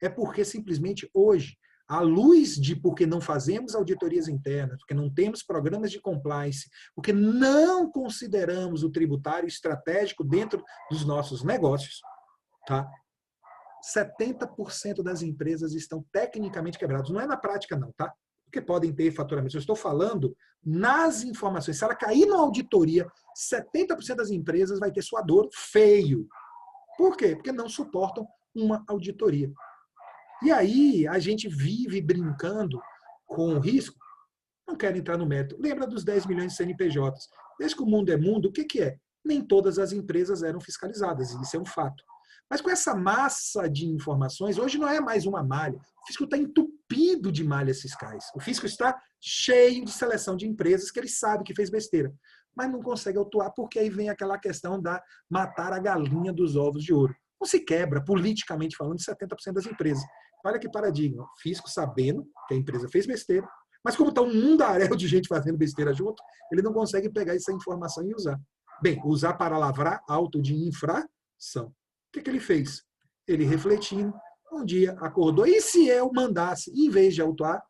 É porque simplesmente hoje, à luz de porque não fazemos auditorias internas, porque não temos programas de compliance, porque não consideramos o tributário estratégico dentro dos nossos negócios, tá? 70% das empresas estão tecnicamente quebradas. Não é na prática não, tá? Porque podem ter faturamento. Eu estou falando nas informações. Se ela cair na auditoria, 70% das empresas vai ter sua dor feio. Por quê? Porque não suportam uma auditoria. E aí a gente vive brincando com o risco. Não quero entrar no mérito. Lembra dos 10 milhões de CNPJs? Desde que o mundo é mundo, o que é? Nem todas as empresas eram fiscalizadas, e isso é um fato. Mas com essa massa de informações, hoje não é mais uma malha. O fisco está entupido de malhas fiscais. O fisco está cheio de seleção de empresas que ele sabe que fez besteira. mas não consegue autuar, porque aí vem aquela questão da matar a galinha dos ovos de ouro. Não se quebra, politicamente falando, 70% das empresas. Olha que paradigma. O fisco sabendo que a empresa fez besteira, mas como está um mundaréu de gente fazendo besteira junto, ele não consegue pegar essa informação e usar. Bem, usar para lavrar auto de infração. O que ele fez? Ele refletindo, um dia acordou. E se eu mandasse, em vez de autuar,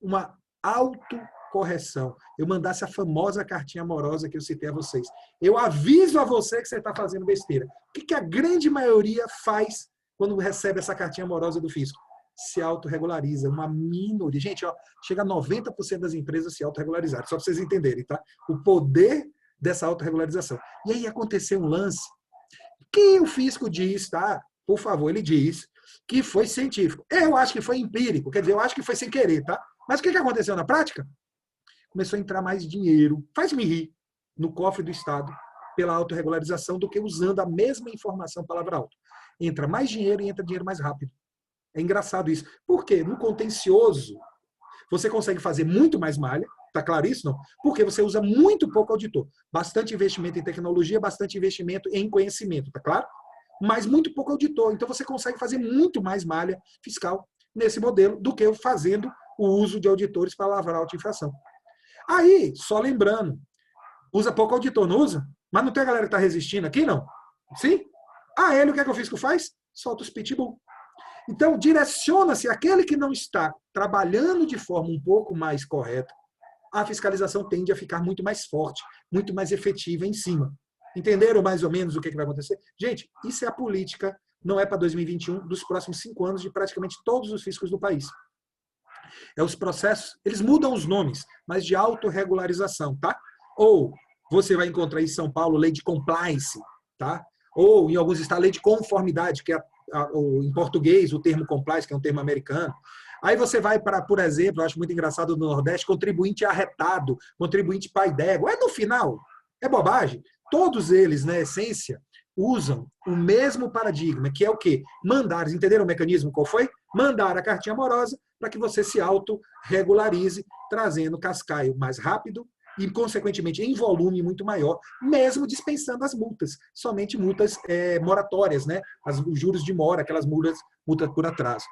uma autocorreção? Eu mandasse a famosa cartinha amorosa que eu citei a vocês. Eu aviso a você que você está fazendo besteira. O que a grande maioria faz quando recebe essa cartinha amorosa do fisco? Se autorregulariza, uma minoria. Gente, ó, chega a 90% das empresas se autorregularizarem, só para vocês entenderem, tá? O poder dessa autorregularização. E aí aconteceu um lance que o fisco diz, tá? Por favor, ele diz que foi científico. Eu acho que foi empírico, quer dizer, eu acho que foi sem querer, tá? Mas o que aconteceu na prática? Começou a entrar mais dinheiro, faz-me rir, no cofre do Estado pela autorregularização do que usando a mesma informação palavra alto. Entra mais dinheiro e entra dinheiro mais rápido. É engraçado isso. Por quê? No contencioso, você consegue fazer muito mais malha, tá claro isso, não? Porque você usa muito pouco auditor. Bastante investimento em tecnologia, bastante investimento em conhecimento, tá claro? Mas muito pouco auditor. Então você consegue fazer muito mais malha fiscal nesse modelo do que fazendo o uso de auditores para lavrar a auto-infração. Aí, só lembrando, usa pouco auditor, não usa? Mas não tem a galera que está resistindo aqui, não? Sim? Ele, o que é que o fisco faz? Solta os pitbull. Então, direciona-se aquele que não está trabalhando de forma um pouco mais correta, a fiscalização tende a ficar muito mais forte, muito mais efetiva em cima. Entenderam mais ou menos o que vai acontecer? Gente, isso é a política, não é para 2021, dos próximos 5 anos de praticamente todos os fiscos do país. É os processos, eles mudam os nomes, mas de autorregularização, tá? Ou você vai encontrar em São Paulo lei de compliance, tá? Ou em alguns estados lei de conformidade, que é em português o termo compliance, que é um termo americano. Aí você vai para, por exemplo, eu acho muito engraçado no Nordeste, contribuinte arretado, contribuinte pai d'égua. No final, é bobagem. Todos eles, na essência, usam o mesmo paradigma, que é o quê? Mandar, entenderam o mecanismo qual foi? Mandar a cartinha amorosa para que você se autorregularize, trazendo cascaio mais rápido e, consequentemente, em volume muito maior, mesmo dispensando as multas. Somente multas moratórias, né? Os juros de mora, aquelas multas por atraso.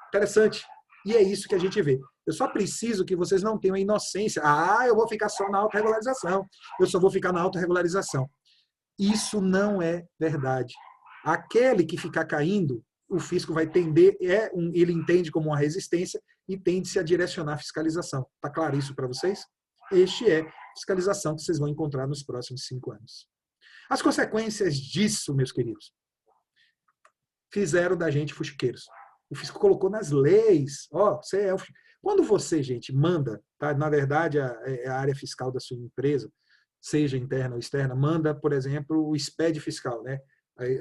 Interessante. E é isso que a gente vê. Eu só preciso que vocês não tenham a inocência. Eu vou ficar só na autorregularização. Eu só vou ficar na autorregularização. Isso não é verdade. Aquele que ficar caindo, o fisco vai tender, ele entende como uma resistência e tende-se a direcionar a fiscalização. Está claro isso para vocês? Este é a fiscalização que vocês vão encontrar nos próximos 5 anos. As consequências disso, meus queridos, fizeram da gente fuxiqueiros. O fisco colocou nas leis. Quando você, gente, manda, tá? Na verdade, a área fiscal da sua empresa, seja interna ou externa, manda, por exemplo, o SPED fiscal, né?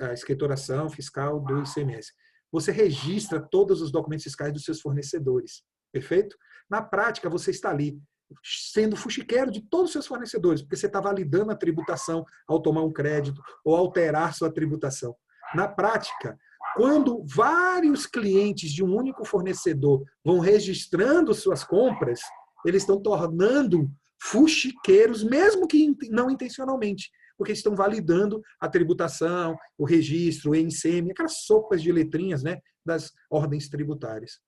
A escrituração fiscal do ICMS. Você registra todos os documentos fiscais dos seus fornecedores. Perfeito? Na prática, você está ali sendo fuxiqueiro de todos os seus fornecedores, porque você está validando a tributação ao tomar um crédito ou alterar sua tributação. Na prática, quando vários clientes de um único fornecedor vão registrando suas compras, eles estão tornando fuxiqueiros, mesmo que não intencionalmente, porque estão validando a tributação, o registro, o ICM, aquelas sopas de letrinhas, né, das ordens tributárias.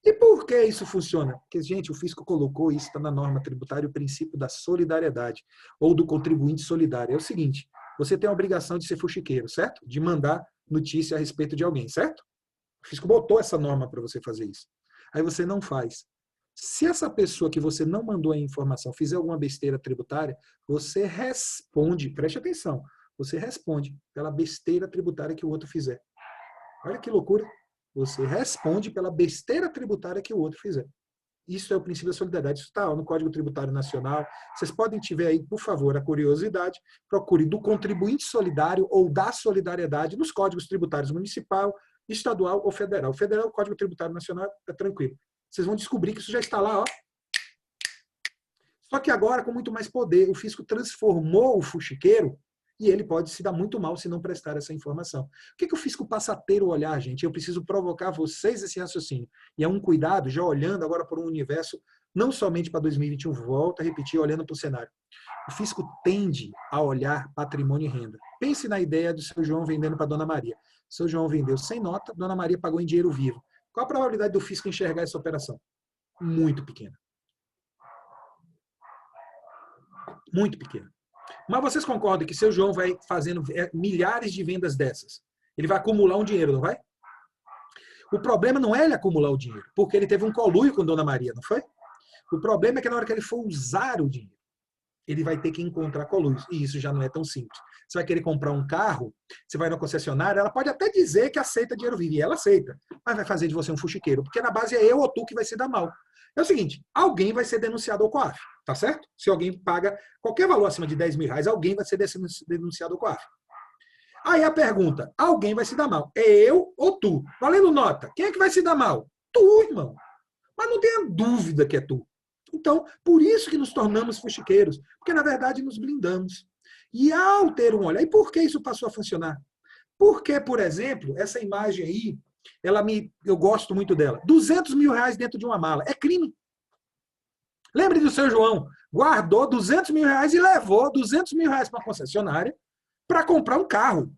E por que isso funciona? Porque, gente, o fisco colocou, isso está na norma tributária, o princípio da solidariedade, ou do contribuinte solidário. É o seguinte, você tem a obrigação de ser fuxiqueiro, certo? De mandar notícia a respeito de alguém, certo? O fisco botou essa norma para você fazer isso. Aí você não faz. Se essa pessoa que você não mandou a informação fizer alguma besteira tributária, você responde, preste atenção, você responde pela besteira tributária que o outro fizer. Olha que loucura. Você responde pela besteira tributária que o outro fizer. Isso é o princípio da solidariedade. Isso está no Código Tributário Nacional. Vocês podem tiver aí, por favor, a curiosidade, procure do contribuinte solidário ou da solidariedade nos códigos tributários municipal, estadual ou federal. O federal, o Código Tributário Nacional, é tranquilo. Vocês vão descobrir que isso já está lá, ó. Só que agora, com muito mais poder, o fisco transformou o fuxiqueiro e ele pode se dar muito mal se não prestar essa informação. O que o fisco passa a ter o olhar, gente? Eu preciso provocar vocês esse raciocínio. E é um cuidado, já olhando agora por um universo não somente para 2021, volta a repetir, olhando para o cenário. O fisco tende a olhar patrimônio e renda. Pense na ideia do seu João vendendo para Dona Maria. Seu João vendeu sem nota, Dona Maria pagou em dinheiro vivo. Qual a probabilidade do fisco enxergar essa operação? Muito pequena. Muito pequena. Mas vocês concordam que seu João vai fazendo milhares de vendas dessas? Ele vai acumular um dinheiro, não vai? O problema não é ele acumular o dinheiro, porque ele teve um conluio com Dona Maria, não foi? O problema é que na hora que ele for usar o dinheiro, ele vai ter que encontrar conluios. E isso já não é tão simples. Você vai querer comprar um carro, você vai na concessionária, ela pode até dizer que aceita dinheiro vivo, e ela aceita, mas vai fazer de você um fuxiqueiro, porque na base é eu ou tu que vai se dar mal. É o seguinte, alguém vai ser denunciado ao COAF, tá certo? Se alguém paga qualquer valor acima de 10 mil reais, alguém vai ser denunciado ao COAF. Aí a pergunta, alguém vai se dar mal. É eu ou tu? Valendo nota, quem é que vai se dar mal? Tu, irmão. Mas não tenha dúvida que é tu. Então, por isso que nos tornamos fuxiqueiros, porque na verdade nos blindamos. E ao ter um olhar, e por que isso passou a funcionar? Porque, por exemplo, essa imagem aí, eu gosto muito dela. 200 mil reais dentro de uma mala. É crime. Lembre do seu João. Guardou 200 mil reais e levou 200 mil reais para a concessionária para comprar um carro.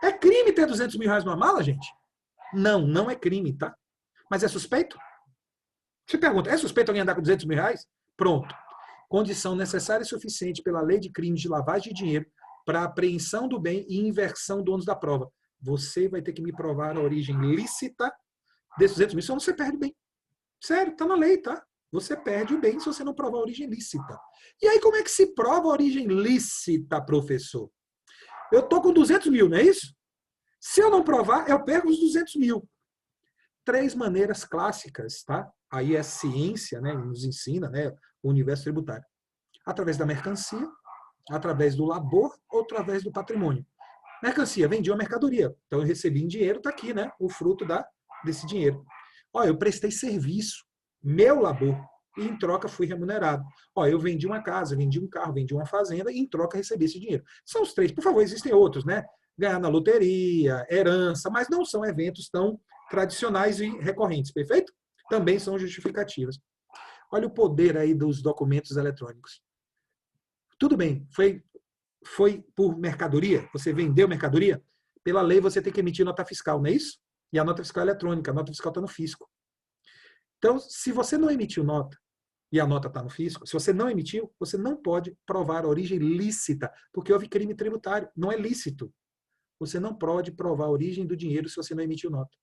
É crime ter 200 mil reais numa mala, gente? Não, não é crime, tá? Mas é suspeito? Você pergunta, é suspeito alguém andar com 200 mil reais? Pronto. Condição necessária e suficiente pela lei de crimes de lavagem de dinheiro para apreensão do bem e inversão do ônus da prova. Você vai ter que me provar a origem lícita desses 200 mil, senão você perde o bem. Sério, tá na lei, tá? Você perde o bem se você não provar a origem lícita. E aí, como é que se prova a origem lícita, professor? Eu tô com 200 mil, não é isso? Se eu não provar, eu perco os 200 mil. 3 maneiras clássicas, tá? Aí a ciência, né, nos ensina, né, o universo tributário. Através da mercancia, através do labor ou através do patrimônio. Mercancia, vendi uma mercadoria. Então eu recebi em dinheiro, está aqui, né, o fruto desse dinheiro. Ó, eu prestei serviço, meu labor, e em troca fui remunerado. Ó, eu vendi uma casa, vendi um carro, vendi uma fazenda e em troca recebi esse dinheiro. São os 3. Por favor, existem outros, né? Ganhar na loteria, herança, mas não são eventos tão tradicionais e recorrentes, perfeito? Também são justificativas. Olha o poder aí dos documentos eletrônicos. Tudo bem, foi por mercadoria? Você vendeu mercadoria? Pela lei você tem que emitir nota fiscal, não é isso? E a nota fiscal é eletrônica, a nota fiscal está no fisco. Então, se você não emitiu nota, e a nota está no fisco, se você não emitiu, você não pode provar a origem lícita, porque houve crime tributário, não é lícito. Você não pode provar a origem do dinheiro se você não emitiu nota.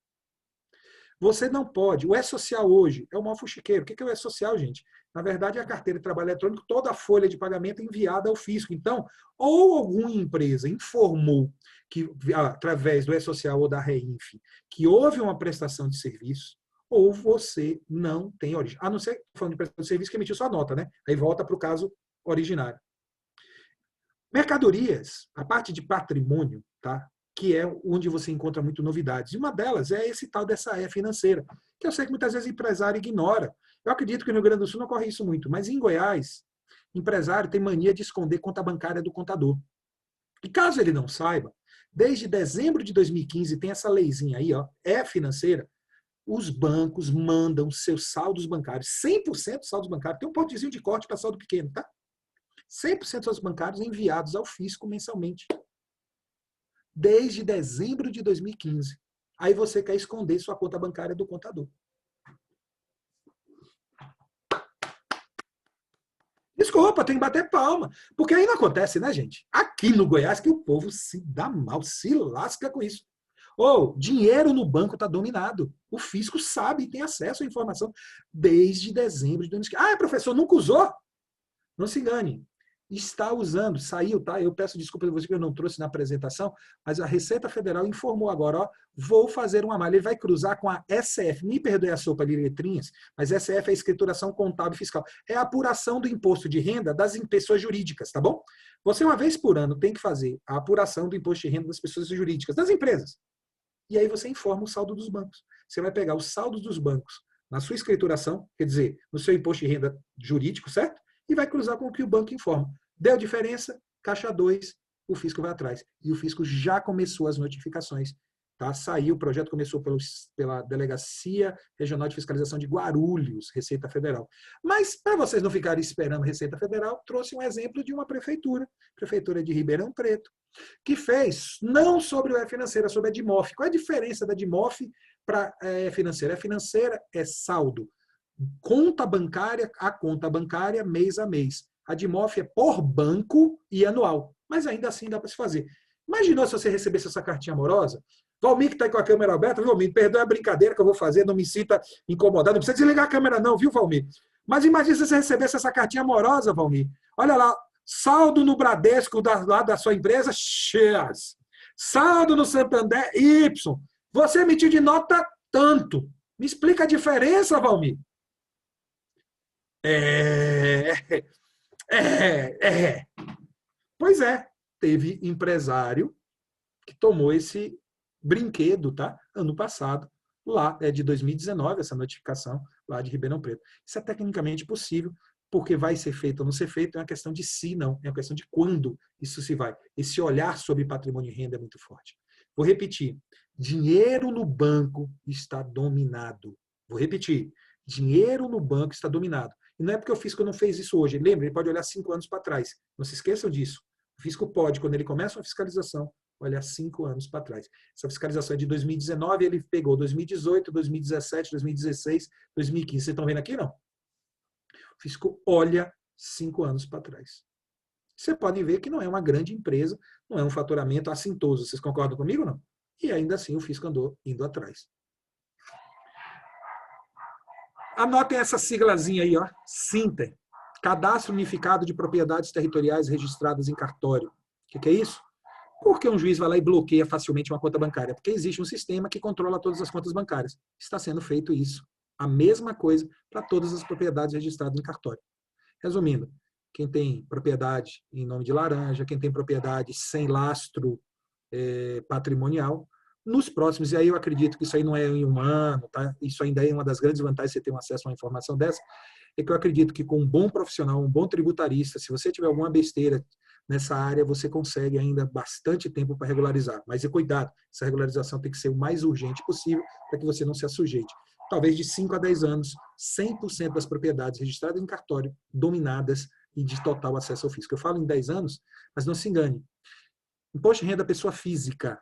Você não pode. O E-Social hoje é o maior fuxiqueiro. O que é o E-Social, gente? Na verdade, é a carteira de trabalho eletrônico, toda a folha de pagamento é enviada ao fisco. Então, ou alguma empresa informou, que através do E-Social ou da REINF, que houve uma prestação de serviço, ou você não tem origem. A não ser, falando de prestação de serviço, que emitiu sua nota, né? Aí volta para o caso originário. Mercadorias, a parte de patrimônio, tá? Que é onde você encontra muito novidades. E uma delas é esse tal dessa E financeira, que eu sei que muitas vezes o empresário ignora. Eu acredito que no Rio Grande do Sul não ocorre isso muito, mas em Goiás, empresário tem mania de esconder conta bancária do contador. E caso ele não saiba, desde dezembro de 2015 tem essa leizinha aí, ó, E financeira, os bancos mandam seus saldos bancários, 100% dos saldos bancários, tem um pontozinho de corte para saldo pequeno, tá? 100% dos saldos bancários enviados ao fisco mensalmente. Desde dezembro de 2015. Aí você quer esconder sua conta bancária do contador. Desculpa, tem que bater palma. Porque aí não acontece, né, gente? Aqui no Goiás que o povo se dá mal, se lasca com isso. Ou, dinheiro no banco está dominado. O fisco sabe e tem acesso à informação desde dezembro de 2015. Ah, professor, nunca usou? Não se engane. Está usando, saiu, tá? Eu peço desculpa a você que eu não trouxe na apresentação, mas a Receita Federal informou agora, ó, vou fazer uma malha. Ele vai cruzar com a SF. Me perdoe a sopa de letrinhas, mas SF é a escrituração contábil e fiscal. É a apuração do imposto de renda das pessoas jurídicas, tá bom? Você, uma vez por ano, tem que fazer a apuração do imposto de renda das pessoas jurídicas, das empresas. E aí você informa o saldo dos bancos. Você vai pegar os saldos dos bancos na sua escrituração, quer dizer, no seu imposto de renda jurídico, certo? E vai cruzar com o que o banco informa. Deu diferença? Caixa 2, o fisco vai atrás. E o fisco já começou as notificações. Tá? Saiu, o projeto começou pela Delegacia Regional de Fiscalização de Guarulhos, Receita Federal. Mas, para vocês não ficarem esperando Receita Federal, trouxe um exemplo de uma prefeitura de Ribeirão Preto, que fez, não sobre o E-Financeira, sobre a DIMOF. Qual é a diferença da DIMOF para a financeira? A financeira é saldo, conta bancária a conta bancária, mês a mês. A DIMOF é por banco e anual, mas ainda assim dá para se fazer. Imaginou se você recebesse essa cartinha amorosa? Valmir, que está aí com a câmera aberta, Valmir, perdoe a brincadeira que eu vou fazer, não me sinta incomodado, não precisa desligar a câmera não, viu, Valmir? Mas imagina se você recebesse essa cartinha amorosa, Valmir. Olha lá, saldo no Bradesco lá da sua empresa, X. Saldo no Santander, Y. Você emitiu de nota tanto. Me explica a diferença, Valmir. Pois é, teve empresário que tomou esse brinquedo, tá? Ano passado, lá é de 2019, essa notificação lá de Ribeirão Preto. Isso é tecnicamente possível, porque vai ser feito ou não ser feito, é uma questão de se, não, é uma questão de quando isso se vai. Esse olhar sobre patrimônio e renda é muito forte. Vou repetir, dinheiro no banco está dominado. Vou repetir, dinheiro no banco está dominado. E não é porque o fisco não fez isso hoje. Lembra, ele pode olhar 5 anos para trás. Não se esqueçam disso. O fisco pode, quando ele começa uma fiscalização, olhar 5 anos para trás. Essa fiscalização é de 2019, ele pegou 2018, 2017, 2016, 2015. Vocês estão vendo aqui, não? O fisco olha 5 anos para trás. Vocês podem ver que não é uma grande empresa, não é um faturamento assintoso. Vocês concordam comigo, não? E ainda assim o fisco andou indo atrás. Anotem essa siglazinha aí, ó, SINTER, Cadastro Unificado de Propriedades Territoriais Registradas em Cartório. O que é isso? Por que um juiz vai lá e bloqueia facilmente uma conta bancária? Porque existe um sistema que controla todas as contas bancárias. Está sendo feito isso. A mesma coisa para todas as propriedades registradas em cartório. Resumindo, quem tem propriedade em nome de laranja, quem tem propriedade sem lastro patrimonial, nos próximos, e aí eu acredito que isso aí não é em um ano, tá? Isso ainda é uma das grandes vantagens de você ter um acesso a uma informação dessa, é que eu acredito que com um bom profissional, um bom tributarista, se você tiver alguma besteira nessa área, você consegue ainda bastante tempo para regularizar. Mas cuidado, essa regularização tem que ser o mais urgente possível para que você não se assujeite. Talvez de 5 a 10 anos, 100% das propriedades registradas em cartório, dominadas e de total acesso ao fisco. Eu falo em 10 anos, mas não se engane. Imposto de renda pessoa física.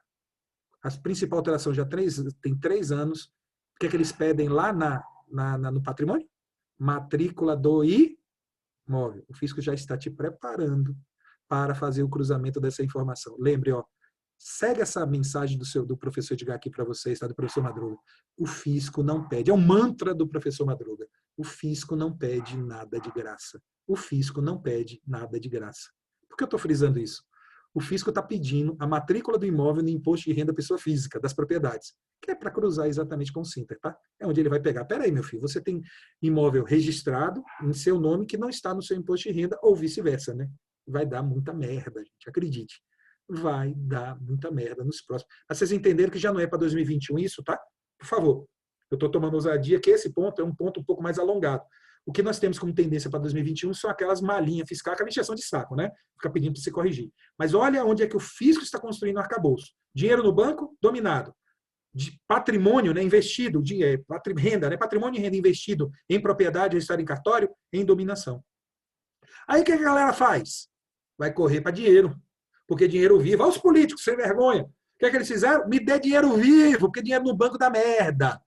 A principal alteração já tem 3 anos. O que é que eles pedem lá no patrimônio? Matrícula do imóvel. O fisco já está te preparando para fazer o cruzamento dessa informação. Lembre, ó, segue essa mensagem do professor Edgar aqui para vocês, tá? Do professor Madruga. O fisco não pede, é o mantra do professor Madruga. O fisco não pede nada de graça. O fisco não pede nada de graça. Por que eu estou frisando isso? O fisco está pedindo a matrícula do imóvel no imposto de renda pessoa física, das propriedades, que é para cruzar exatamente com o SINTER, tá? É onde ele vai pegar. Pera aí, meu filho, você tem imóvel registrado em seu nome que não está no seu imposto de renda, ou vice-versa, né? Vai dar muita merda, gente, acredite. Vai dar muita merda nos próximos. Mas vocês entenderam que já não é para 2021 isso, tá? Por favor, eu estou tomando ousadia que esse ponto é um ponto um pouco mais alongado. O que nós temos como tendência para 2021 são aquelas malinhas fiscais, aquela encheção de saco, né? Fica pedindo para você corrigir. Mas olha onde é que o fisco está construindo o arcabouço. Dinheiro no banco, dominado. De patrimônio, né, investido, renda, né, patrimônio e renda investido em propriedade registrada em cartório, em dominação. Aí o que a galera faz? Vai correr para dinheiro. Porque dinheiro vivo. Olha os políticos sem vergonha. O que é que eles fizeram? Me dê dinheiro vivo, porque dinheiro no banco dá merda.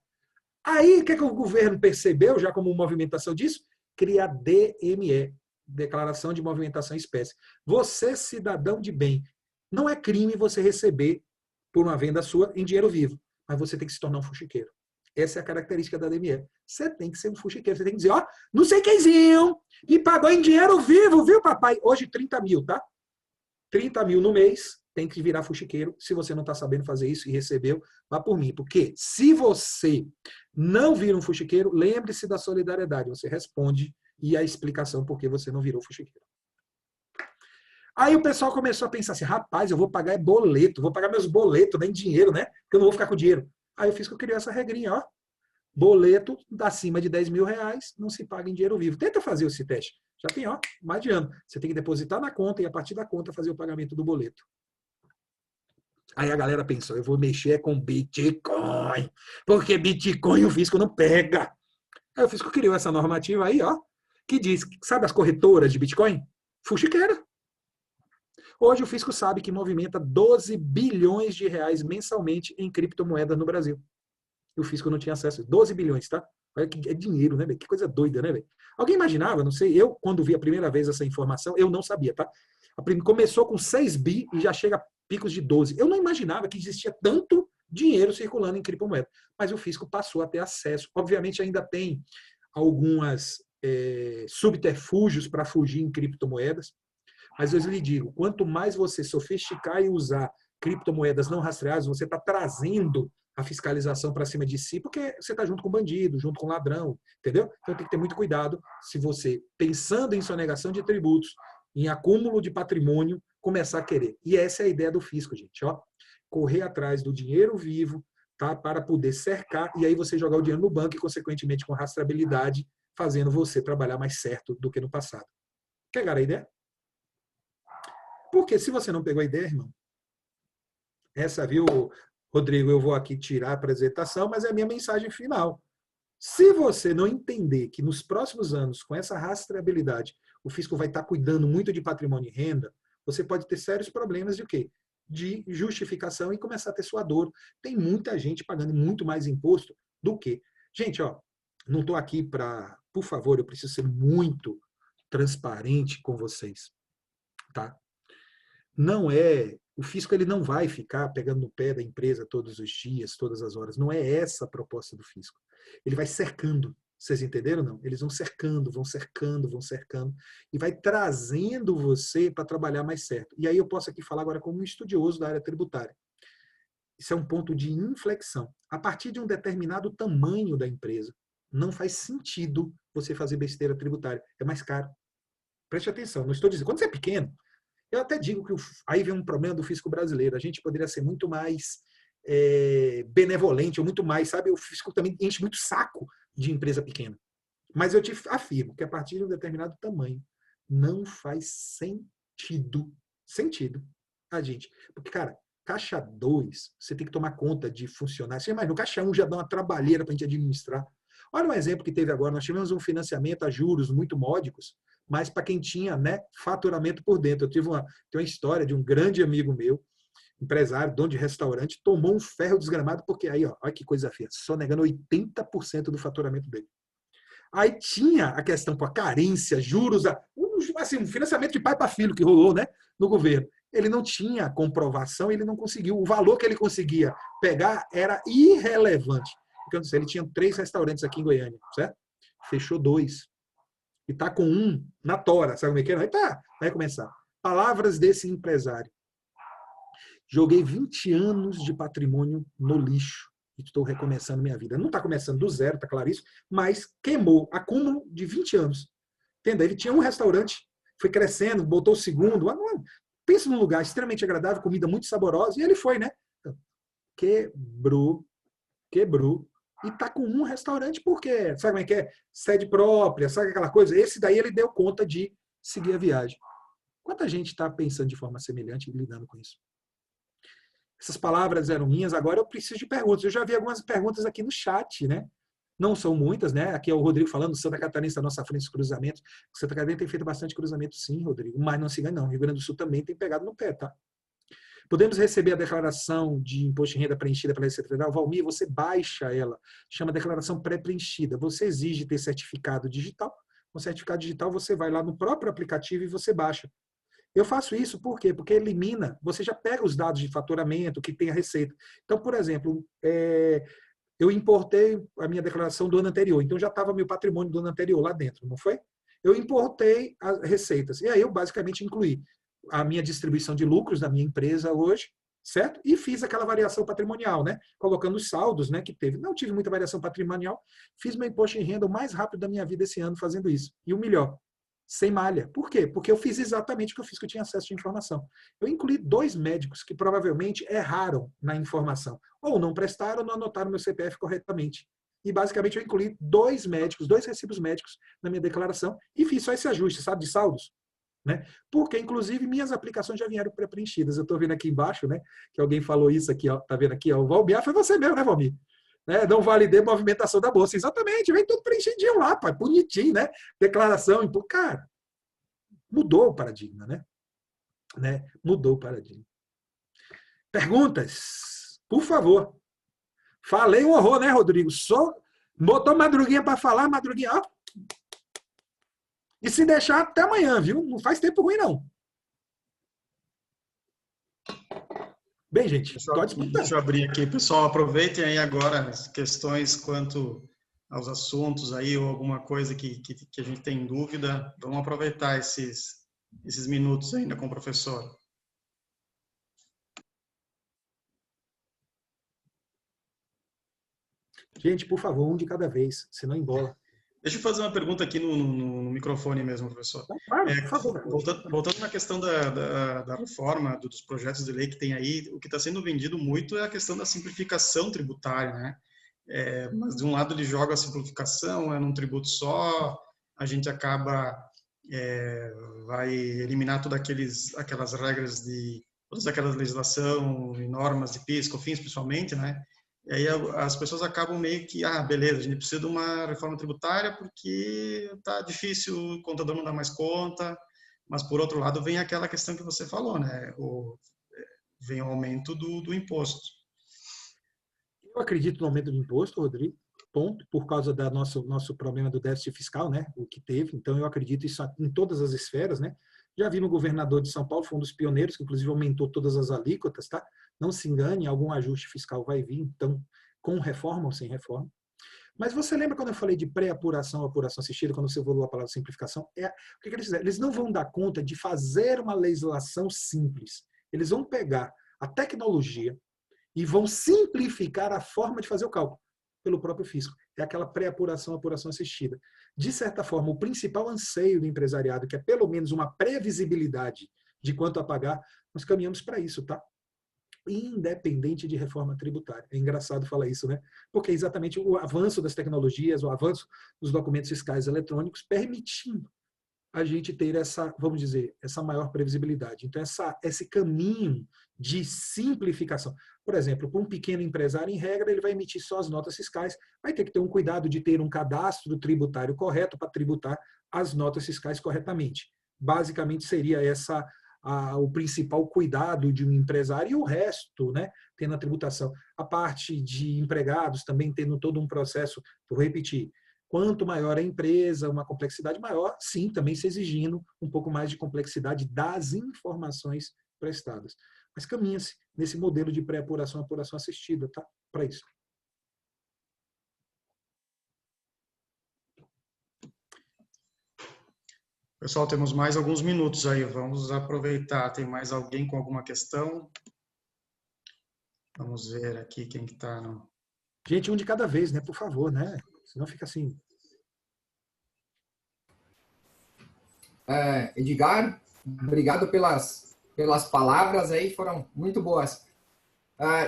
Aí, o que o governo percebeu, já como movimentação disso? Cria DME, Declaração de Movimentação em Espécie. Você, cidadão de bem, não é crime você receber por uma venda sua em dinheiro vivo, mas você tem que se tornar um fuxiqueiro. Essa é a característica da DME. Você tem que ser um fuxiqueiro, você tem que dizer, ó, não sei quemzinho, me pagou em dinheiro vivo, viu, papai? Hoje 30 mil, tá? 30 mil no mês, tem que virar fuxiqueiro. Se você não está sabendo fazer isso e recebeu, vá por mim. Porque se você não vira um fuxiqueiro, lembre-se da solidariedade. Você responde e a explicação por que você não virou fuxiqueiro. Aí o pessoal começou a pensar assim, rapaz, eu vou pagar boleto, vou pagar meus boletos, nem dinheiro, né? Porque eu não vou ficar com dinheiro. Aí eu fiz que eu criei essa regrinha, ó. Boleto acima de 10 mil reais não se paga em dinheiro vivo. Tenta fazer esse teste. Já tem, ó, mais de ano. Você tem que depositar na conta e a partir da conta fazer o pagamento do boleto. Aí a galera pensou, eu vou mexer com Bitcoin, porque Bitcoin o fisco não pega. Aí o fisco criou essa normativa aí, ó, que diz, sabe as corretoras de Bitcoin? Fuxiqueira. Hoje o fisco sabe que movimenta 12 bilhões de reais mensalmente em criptomoedas no Brasil. E o fisco não tinha acesso. 12 bilhões, tá? Olha que é dinheiro, né, velho? Que coisa doida, né, velho? Alguém imaginava, não sei, eu, quando vi a primeira vez essa informação, eu não sabia, tá? Começou com 6 bi e já chega a picos de 12. Eu não imaginava que existia tanto dinheiro circulando em criptomoeda. Mas o fisco passou a ter acesso. Obviamente ainda tem algumas subterfúgios para fugir em criptomoedas. Mas eu lhe digo, quanto mais você sofisticar e usar criptomoedas não rastreadas, você está trazendo a fiscalização para cima de si, porque você está junto com bandido, junto com ladrão, entendeu? Então tem que ter muito cuidado se você, pensando em sonegação de tributos, em acúmulo de patrimônio, começar a querer. E essa é a ideia do fisco, gente, ó. Correr atrás do dinheiro vivo, tá? Para poder cercar, e aí você jogar o dinheiro no banco e, consequentemente, com rastreabilidade, fazendo você trabalhar mais certo do que no passado. Pegaram a ideia? Porque se você não pegou a ideia, irmão, essa, viu, Rodrigo, eu vou aqui tirar a apresentação, mas é a minha mensagem final. Se você não entender que nos próximos anos, com essa rastreabilidade, o fisco vai estar cuidando muito de patrimônio e renda, você pode ter sérios problemas de o quê? De justificação e começar a ter sua dor. Tem muita gente pagando muito mais imposto do que. Gente, ó, não estou aqui para... Por favor, eu preciso ser muito transparente com vocês, tá? Não é... O fisco ele não vai ficar pegando no pé da empresa todos os dias, todas as horas. Não é essa a proposta do fisco. Ele vai cercando. Vocês entenderam, não? Eles vão cercando, vão cercando, vão cercando. E vai trazendo você para trabalhar mais certo. E aí eu posso aqui falar agora como um estudioso da área tributária. Isso é um ponto de inflexão. A partir de um determinado tamanho da empresa, não faz sentido você fazer besteira tributária. É mais caro. Preste atenção. Não estou dizendo... Quando você é pequeno, eu até digo que aí vem um problema do fisco brasileiro. A gente poderia ser muito mais benevolente, ou muito mais, sabe? O fisco também enche muito saco de empresa pequena. Mas eu te afirmo que a partir de um determinado tamanho, não faz sentido a gente. Porque, cara, caixa 2, você tem que tomar conta de funcionários. Você imagina, o caixa 1 já dá uma trabalheira para a gente administrar. Olha um exemplo que teve agora. Nós tivemos um financiamento a juros muito módicos, mas para quem tinha, né, faturamento por dentro. Eu tenho uma história de um grande amigo meu, empresário, dono de restaurante, tomou um ferro desgramado, porque aí, ó, olha que coisa feia, só negando 80% do faturamento dele. Aí tinha a questão com a carência, juros, assim, um financiamento de pai para filho que rolou, né, no governo. Ele não tinha comprovação, ele não conseguiu. O valor que ele conseguia pegar era irrelevante. Porque eu não sei, ele tinha 3 restaurantes aqui em Goiânia, certo? Fechou 2. E está com um na tora, sabe como é que é? Aí tá, vai começar. Palavras desse empresário. Joguei 20 anos de patrimônio no lixo e estou recomeçando minha vida. Não está começando do zero, está claro isso, mas queimou, acúmulo de 20 anos. Entendeu? Ele tinha um restaurante, foi crescendo, botou o segundo. Pensa num lugar extremamente agradável, comida muito saborosa, e ele foi, né? Quebrou. E está com um restaurante porque, sabe como é que é? Sede própria, sabe aquela coisa? Esse daí ele deu conta de seguir a viagem. Quanta gente está pensando de forma semelhante e lidando com isso? Essas palavras eram minhas, agora eu preciso de perguntas. Eu já vi algumas perguntas aqui no chat, né? Não são muitas, né? Aqui é o Rodrigo falando, Santa Catarina está à nossa frente dos cruzamentos. Santa Catarina tem feito bastante cruzamento, sim, Rodrigo, mas não se engane, não. O Rio Grande do Sul também tem pegado no pé, tá? Podemos receber a declaração de imposto de renda preenchida pela Receita Federal? Valmir, você baixa ela, chama declaração pré-preenchida. Você exige ter certificado digital. Com certificado digital, você vai lá no próprio aplicativo e você baixa. Eu faço isso por quê? Porque elimina, você já pega os dados de faturamento que tem a Receita. Então, por exemplo, eu importei a minha declaração do ano anterior, então já estava meu patrimônio do ano anterior lá dentro, não foi? Eu importei as receitas, e aí eu basicamente incluí a minha distribuição de lucros da minha empresa hoje, certo? E fiz aquela variação patrimonial, né? Colocando os saldos, né, que teve. Não tive muita variação patrimonial, fiz meu imposto de renda o mais rápido da minha vida esse ano fazendo isso. E o melhor, sem malha. Por quê? Porque eu fiz exatamente o que eu fiz, que eu tinha acesso de informação. Eu incluí 2 médicos que provavelmente erraram na informação. Ou não prestaram ou não anotaram meu CPF corretamente. E basicamente eu incluí 2 médicos, 2 recibos médicos na minha declaração e fiz só esse ajuste, sabe, de saldos. né? Porque, inclusive, minhas aplicações já vieram pré-preenchidas. Eu estou vendo aqui embaixo, né, que alguém falou isso aqui, ó, tá vendo aqui? Ó, o Valmir foi você mesmo, né, Valmir? Né? Não validei movimentação da bolsa. Exatamente, vem tudo preenchidinho lá, pai, bonitinho, né? Declaração, cara, mudou o paradigma, né? Mudou o paradigma. Perguntas, por favor. Falei um horror, né, Rodrigo? Só botou Madruguinha para falar, Madruguinha, ó. E se deixar até amanhã, viu? Não faz tempo ruim, não. Bem, gente, deixa eu abrir aqui. Pessoal, aproveitem aí agora as questões quanto aos assuntos aí, ou alguma coisa que a gente tem dúvida. Vamos aproveitar esses minutos ainda com o professor. Gente, por favor, um de cada vez, senão embola. Deixa eu fazer uma pergunta aqui no microfone mesmo, professor. Por favor. Voltando na questão da reforma, dos projetos de lei que tem aí, o que está sendo vendido muito é a questão da simplificação tributária, né? Mas de um lado ele joga a simplificação, é num tributo só, a gente acaba, vai eliminar todas aquelas regras todas aquelas legislação e normas de PIS, COFINS principalmente, né? E aí as pessoas acabam meio que, beleza, a gente precisa de uma reforma tributária porque tá difícil, o contador não dá mais conta, mas por outro lado vem aquela questão que você falou, né? Vem o aumento do imposto. Eu acredito no aumento do imposto, Rodrigo, ponto, por causa do nosso problema do déficit fiscal, né? O que teve, então eu acredito isso em todas as esferas, né? Já vi no governador de São Paulo, foi um dos pioneiros, que inclusive aumentou todas as alíquotas, tá? Não se engane, algum ajuste fiscal vai vir, então, com reforma ou sem reforma. Mas você lembra quando eu falei de pré-apuração, apuração assistida, quando você falou a palavra simplificação? O que eles fizeram? Eles não vão dar conta de fazer uma legislação simples. Eles vão pegar a tecnologia e vão simplificar a forma de fazer o cálculo pelo próprio fisco. É aquela pré-apuração, apuração assistida. De certa forma, o principal anseio do empresariado, que é pelo menos uma previsibilidade de quanto a pagar, nós caminhamos para isso, tá? Independente de reforma tributária. É engraçado falar isso, né? Porque é exatamente o avanço das tecnologias, o avanço dos documentos fiscais eletrônicos, permitindo a gente ter essa, vamos dizer, essa maior previsibilidade. Então, esse caminho de simplificação. Por exemplo, para um pequeno empresário, em regra, ele vai emitir só as notas fiscais, vai ter que ter um cuidado de ter um cadastro tributário correto para tributar as notas fiscais corretamente. Basicamente, seria o principal cuidado de um empresário, e o resto, né, tendo a tributação. A parte de empregados também tendo todo um processo, vou repetir, quanto maior a empresa, uma complexidade maior, sim, também se exigindo um pouco mais de complexidade das informações prestadas. Mas caminha-se nesse modelo de pré-apuração, apuração assistida, tá? Para isso. Pessoal, temos mais alguns minutos aí, vamos aproveitar. Tem mais alguém com alguma questão? Vamos ver aqui quem que está no... Gente, um de cada vez, né? Por favor, né? Senão fica assim. Edgar, obrigado pelas palavras aí, foram muito boas.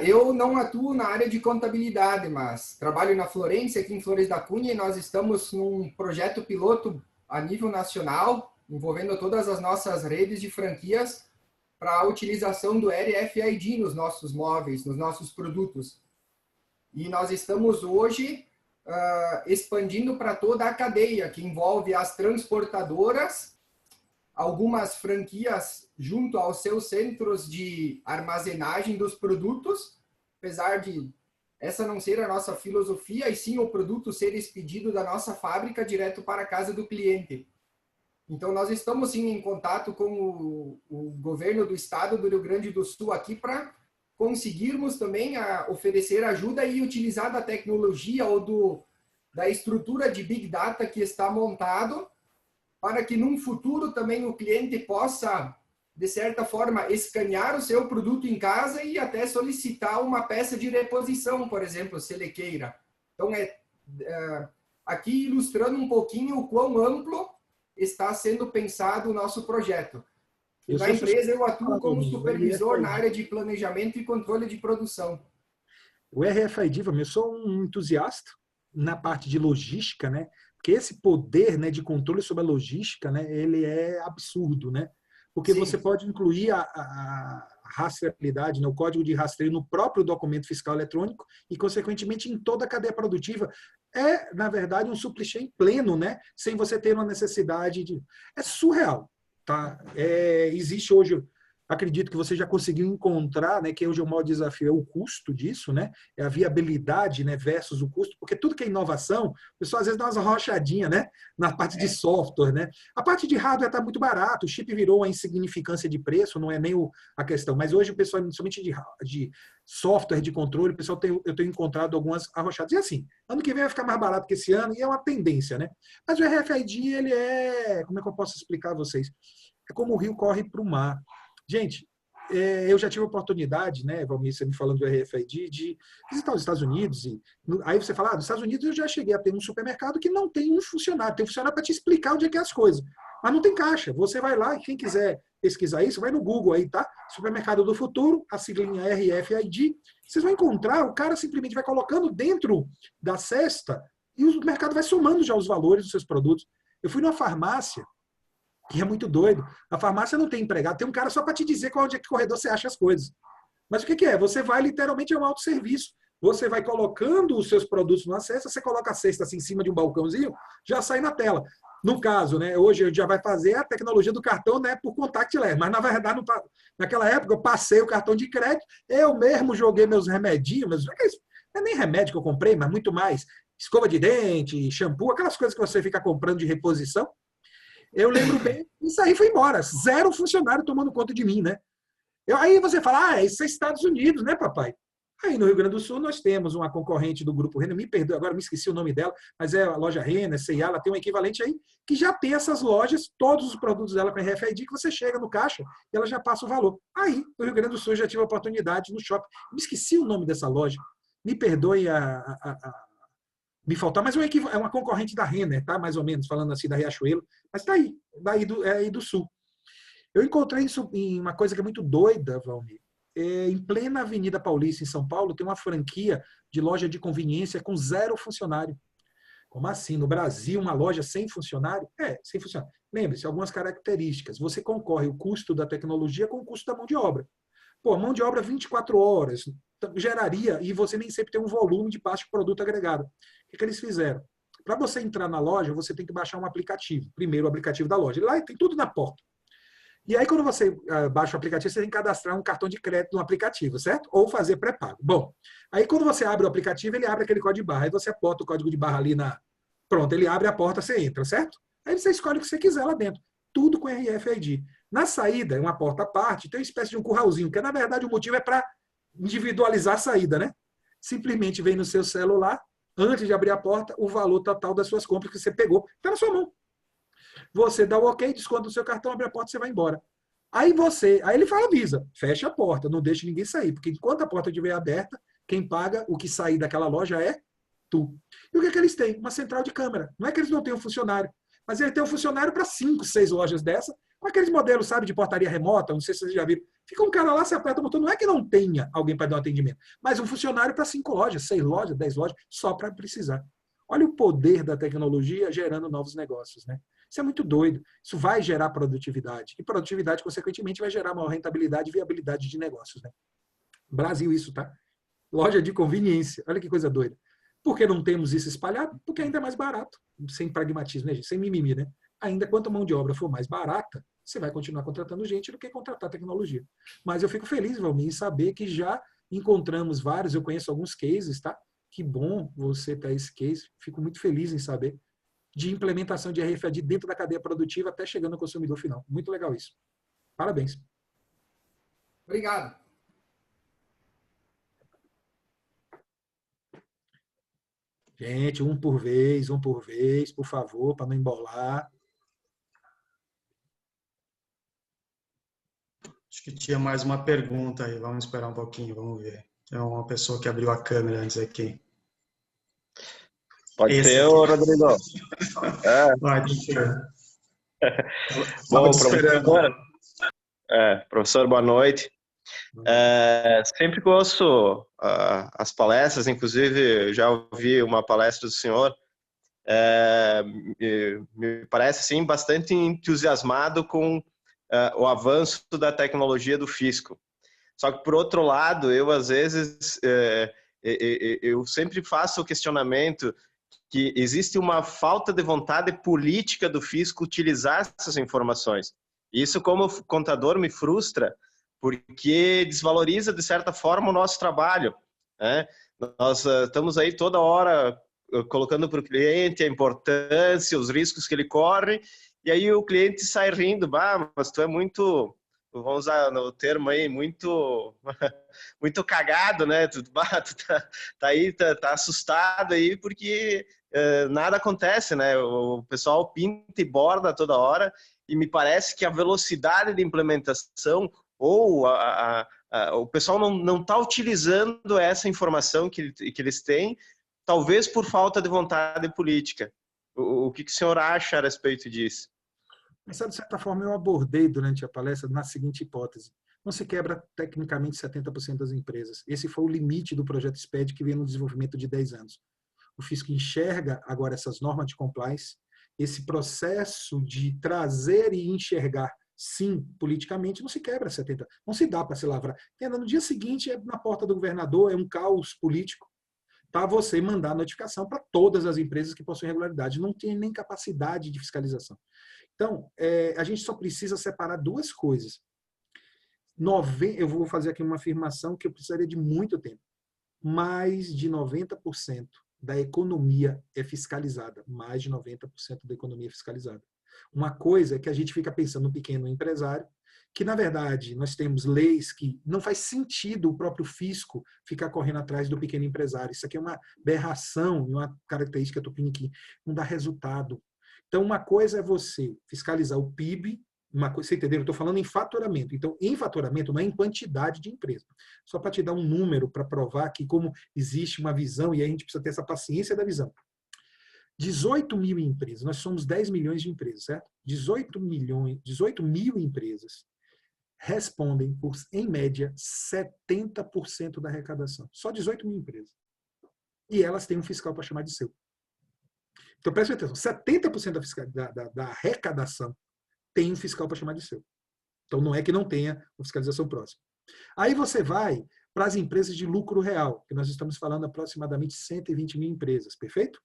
Eu não atuo na área de contabilidade, mas trabalho na Florência, aqui em Flores da Cunha, e nós estamos num projeto piloto a nível nacional, envolvendo todas as nossas redes de franquias para a utilização do RFID nos nossos móveis, nos nossos produtos. E nós estamos hoje expandindo para toda a cadeia, que envolve as transportadoras, algumas franquias junto aos seus centros de armazenagem dos produtos, apesar de essa não ser a nossa filosofia, e sim o produto ser expedido da nossa fábrica direto para a casa do cliente. Então, nós estamos sim em contato com o governo do estado do Rio Grande do Sul aqui para conseguirmos também oferecer ajuda e utilizar da tecnologia ou da estrutura de Big Data que está montado, para que num futuro também o cliente possa, de certa forma, escanear o seu produto em casa e até solicitar uma peça de reposição, por exemplo, se ele queira. Então, aqui ilustrando um pouquinho o quão amplo está sendo pensado o nosso projeto. Na empresa, eu atuo como supervisor na área de planejamento e controle de produção. O RFID, eu sou um entusiasta na parte de logística, né? que esse poder, né, de controle sobre a logística, né, ele é absurdo, né? Porque Sim. você pode incluir a rastreabilidade, né, o código de rastreio no próprio documento fiscal eletrônico e, consequentemente, em toda a cadeia produtiva. É, na verdade, um supply chain pleno, né? Sem você ter uma necessidade de... É surreal, tá? Existe hoje... Acredito que você já conseguiu encontrar, né, que hoje o maior desafio é o custo disso, né, é a viabilidade, né, versus o custo, porque tudo que é inovação, o pessoal às vezes dá umas arrochadinhas, né, na parte de software, né. A parte de hardware está muito barato, o chip virou uma insignificância de preço, não é nem a questão, mas hoje o pessoal, somente de software, de controle, o pessoal eu tenho encontrado algumas arrochadas. E assim, ano que vem vai ficar mais barato que esse ano, e é uma tendência, né. Mas o RFID, ele como é que eu posso explicar a vocês? É como o rio corre para o mar. Gente, eu já tive a oportunidade, né, Valmir, você me falando do RFID, de visitar os Estados Unidos. Aí você fala, nos Estados Unidos eu já cheguei a ter um supermercado que não tem um funcionário. Tem um funcionário para te explicar onde é que é as coisas. Mas não tem caixa. Você vai lá e quem quiser pesquisar isso, vai no Google aí, tá? Supermercado do Futuro, a siglinha RFID. Vocês vão encontrar, o cara simplesmente vai colocando dentro da cesta e o mercado vai somando já os valores dos seus produtos. Eu fui numa farmácia, que é muito doido. A farmácia não tem empregado, tem um cara só para te dizer qual onde é que corredor você acha as coisas. Mas o que é? Você vai literalmente é um autosserviço. Você vai colocando os seus produtos na cesta, você coloca a cesta assim em cima de um balcãozinho, já sai na tela. No caso, né, hoje já vai fazer a tecnologia do cartão, né, por contactless, mas na verdade naquela época eu passei o cartão de crédito, eu mesmo joguei meus remedinhos, não é nem remédio que eu comprei, mas muito mais escova de dente, shampoo, aquelas coisas que você fica comprando de reposição. Eu lembro bem, isso aí foi embora. 0 funcionário tomando conta de mim, né? Aí você fala, isso é Estados Unidos, né, papai? Aí no Rio Grande do Sul nós temos uma concorrente do Grupo Renner, me perdoe, agora me esqueci o nome dela, mas é a loja Renner, C&A, ela tem um equivalente aí, que já tem essas lojas, todos os produtos dela com RFID, que você chega no caixa e ela já passa o valor. Aí, no Rio Grande do Sul, eu já tive a oportunidade no shopping. Me esqueci o nome dessa loja. Me perdoe me faltar, mas é uma concorrente da Renner, tá? Mais ou menos, falando assim da Riachuelo, mas tá aí, aí do sul. Eu encontrei isso em uma coisa que é muito doida, Valmir. Em plena Avenida Paulista, em São Paulo, tem uma franquia de loja de conveniência com 0 funcionário. Como assim? No Brasil, uma loja sem funcionário? Sem funcionário. Lembre-se, algumas características. Você concorre o custo da tecnologia com o custo da mão de obra. Pô, mão de obra 24 horas, geraria, e você nem sempre tem um volume de parte de produto agregado. O que eles fizeram? Para você entrar na loja, você tem que baixar um aplicativo. Primeiro, o aplicativo da loja. Lá tem tudo na porta. E aí, quando você baixa o aplicativo, você tem que cadastrar um cartão de crédito no aplicativo, certo? Ou fazer pré-pago. Bom, aí quando você abre o aplicativo, ele abre aquele código de barra. Aí você aponta o código de barra ali Pronto, ele abre a porta, você entra, certo? Aí você escolhe o que você quiser lá dentro. Tudo com RFID. Na saída, é uma porta à parte, tem uma espécie de um curralzinho, que na verdade o motivo é para individualizar a saída, né? Simplesmente vem no seu celular, antes de abrir a porta, o valor total das suas compras que você pegou. Está na sua mão. Você dá o ok, desconta o seu cartão, abre a porta e você vai embora. Aí ele fala, avisa, fecha a porta, não deixe ninguém sair, porque enquanto a porta estiver aberta, quem paga o que sair daquela loja é tu. E o que é que eles têm? Uma central de câmera. Não é que eles não tenham funcionário, mas ele tem um funcionário para 5, 6 lojas dessa, com aqueles modelos, sabe, de portaria remota, não sei se vocês já viram. Fica um cara lá, você aperta o botão, não é que não tenha alguém para dar um atendimento, mas um funcionário para 5 lojas, 6 lojas, 10 lojas, só para precisar. Olha o poder da tecnologia gerando novos negócios, né? Isso é muito doido. Isso vai gerar produtividade. E produtividade, consequentemente, vai gerar maior rentabilidade e viabilidade de negócios, né? Brasil, isso, tá? Loja de conveniência. Olha que coisa doida. Por que não temos isso espalhado? Porque ainda é mais barato. Sem pragmatismo, né, gente? Sem mimimi, né? Ainda quanto a mão de obra for mais barata, você vai continuar contratando gente do que contratar tecnologia. Mas eu fico feliz, Valmir, em saber que já encontramos vários, eu conheço alguns cases, tá? Que bom você ter esse case. Fico muito feliz em saber de implementação de RFID dentro da cadeia produtiva até chegando ao consumidor final. Muito legal isso. Parabéns. Obrigado. Gente, um por vez, por favor, para não embolar. Acho que tinha mais uma pergunta aí. Vamos esperar um pouquinho, vamos ver. É uma pessoa que abriu a câmera antes aqui. Pode ser, ô Rodrigo. Vai, teacher. Bom, professor, boa noite. Sempre gosto as palestras, inclusive já ouvi uma palestra do senhor me parece assim, bastante entusiasmado com o avanço da tecnologia do fisco. Só que, por outro lado, eu, às vezes, eu sempre faço o questionamento que existe uma falta de vontade política do fisco utilizar essas informações. Isso, como contador, me frustra, porque desvaloriza, de certa forma, o nosso trabalho, né? Nós estamos aí toda hora colocando para o cliente a importância, os riscos que ele corre, e aí o cliente sai rindo, mas tu é muito, vamos usar o termo aí, muito cagado, né? Tu tá aí, tá assustado aí, porque nada acontece, né? O pessoal pinta e borda toda hora, e me parece que a velocidade de implementação ou o pessoal não está utilizando essa informação que eles têm, talvez por falta de vontade política. O que o senhor acha a respeito disso? Mas, de certa forma, eu abordei durante a palestra na seguinte hipótese. Não se quebra tecnicamente 70% das empresas. Esse foi o limite do projeto SPED, que veio no desenvolvimento de 10 anos. O fisco enxerga agora essas normas de compliance, esse processo de trazer e enxergar, sim, politicamente, não se quebra 70%. Não se dá para se lavrar. No dia seguinte, é na porta do governador, é um caos político, para você mandar notificação para todas as empresas que possuem irregularidade. Não tem nem capacidade de fiscalização. Então, a gente só precisa separar duas coisas. Eu vou fazer aqui uma afirmação que eu precisaria de muito tempo. Mais de 90% da economia é fiscalizada. Mais de 90% da economia é fiscalizada. Uma coisa é que a gente fica pensando no pequeno empresário, que, na verdade, nós temos leis que não faz sentido o próprio fisco ficar correndo atrás do pequeno empresário. Isso aqui é uma aberração, uma característica tupiniquim, não dá resultado. Então, uma coisa é você fiscalizar o PIB, você entendeu? Eu estou falando em faturamento. Então, em faturamento, não é em quantidade de empresas. Só para te dar um número para provar que como existe uma visão, e aí a gente precisa ter essa paciência da visão. 18 mil empresas, nós somos 10 milhões de empresas, certo? 18 mil empresas respondem por, em média, 70% da arrecadação. Só 18 mil empresas. E elas têm um fiscal para chamar de seu. Então, preste atenção, 70% da arrecadação tem um fiscal para chamar de seu. Então, não é que não tenha uma fiscalização próxima. Aí você vai para as empresas de lucro real, que nós estamos falando aproximadamente 120 mil empresas, perfeito?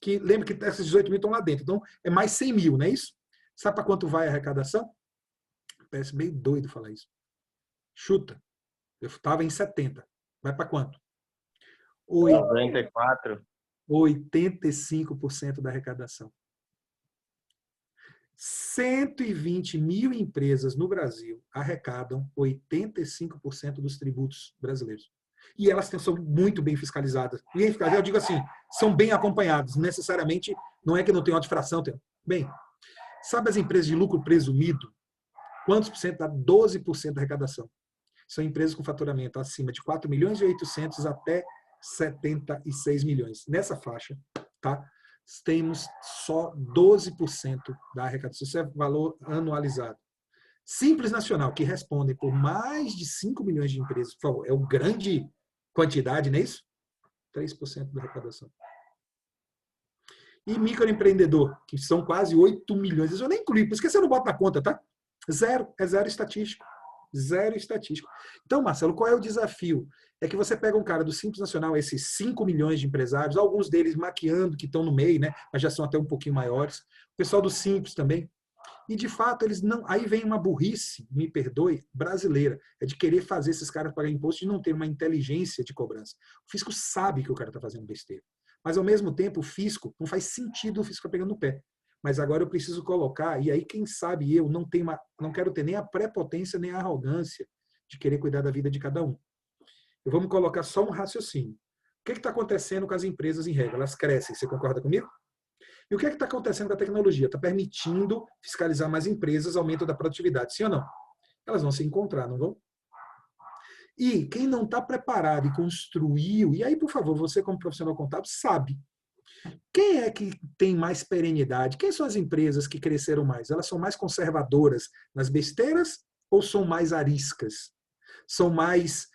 Que lembra que essas 18 mil estão lá dentro. Então, é mais 100 mil, não é isso? Sabe para quanto vai a arrecadação? Parece meio doido falar isso. Chuta. Eu estava em 70. Vai para quanto? 94. 85% da arrecadação. 120 mil empresas no Brasil arrecadam 85% dos tributos brasileiros. E elas são muito bem fiscalizadas. E eu digo assim, são bem acompanhadas. Necessariamente, não é que não tem autofração. Bem, sabe as empresas de lucro presumido? Quantos por cento dá? 12% da arrecadação. São empresas com faturamento acima de 4 milhões e 800 até 76 milhões. Nessa faixa, tá? Temos só 12% da arrecadação. Isso é valor anualizado. Simples Nacional, que responde por mais de 5 milhões de empresas, por favor, é uma grande quantidade, não é isso? 3% da arrecadação. E microempreendedor, que são quase 8 milhões. Isso eu nem incluí, por isso que você não bota na conta, tá? Zero, é zero estatístico. Zero estatístico. Então, Marcelo, qual é o desafio? É que você pega um cara do Simples Nacional, esses 5 milhões de empresários, alguns deles maquiando, que estão no meio, né? Mas já são até um pouquinho maiores. O pessoal do Simples também. E, de fato, eles não... Aí vem uma burrice, me perdoe, brasileira. É de querer fazer esses caras pagar imposto e não ter uma inteligência de cobrança. O fisco sabe que o cara está fazendo besteira. Mas, ao mesmo tempo, o fisco, não faz sentido o fisco ficar pegando no pé. Mas agora eu preciso colocar, e aí, quem sabe eu não quero ter nem a prepotência, nem a arrogância de querer cuidar da vida de cada um. Vamos colocar só um raciocínio. O que está acontecendo com as empresas em regra? Elas crescem, você concorda comigo? E o que está acontecendo com a tecnologia? Está permitindo fiscalizar mais empresas, aumento da produtividade, sim ou não? Elas vão se encontrar, não vão? E quem não está preparado e construiu, e aí, por favor, você como profissional contábil sabe, quem é que tem mais perenidade? Quem são as empresas que cresceram mais? Elas são mais conservadoras nas besteiras ou são mais ariscas? São mais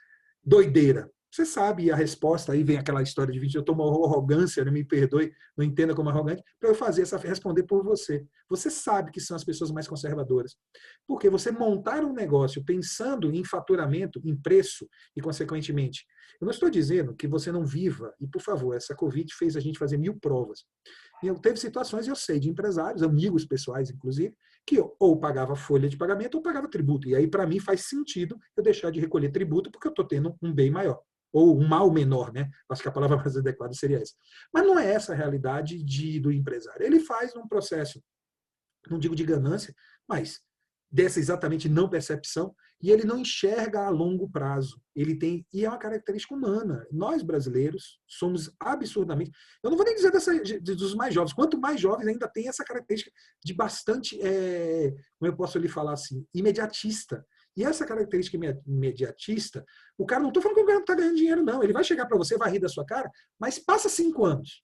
doideira? Você sabe a resposta, aí vem aquela história de vídeo, eu tomo arrogância, não me perdoe, não entenda como arrogante, para eu fazer responder por você. Você sabe que são as pessoas mais conservadoras. Porque você montar um negócio pensando em faturamento, em preço e, consequentemente, eu não estou dizendo que você não viva, e por favor, essa Covid fez a gente fazer 1000 provas. E teve situações, eu sei, de empresários, amigos pessoais, inclusive, que ou pagava folha de pagamento ou pagava tributo. E aí, para mim, faz sentido eu deixar de recolher tributo porque eu estou tendo um bem maior. Ou um mal menor, né? Acho que a palavra mais adequada seria essa. Mas não é essa a realidade do empresário. Ele faz um processo, não digo de ganância, mas dessa exatamente não percepção, e ele não enxerga a longo prazo. Ele tem, e é uma característica humana. Nós, brasileiros, somos absurdamente... Eu não vou nem dizer dos mais jovens. Quanto mais jovens, ainda tem essa característica de bastante, como eu posso lhe falar assim, imediatista. E essa característica imediatista, o cara, não estou falando que o cara não está ganhando dinheiro, não. Ele vai chegar para você, vai rir da sua cara, mas passa 5 anos.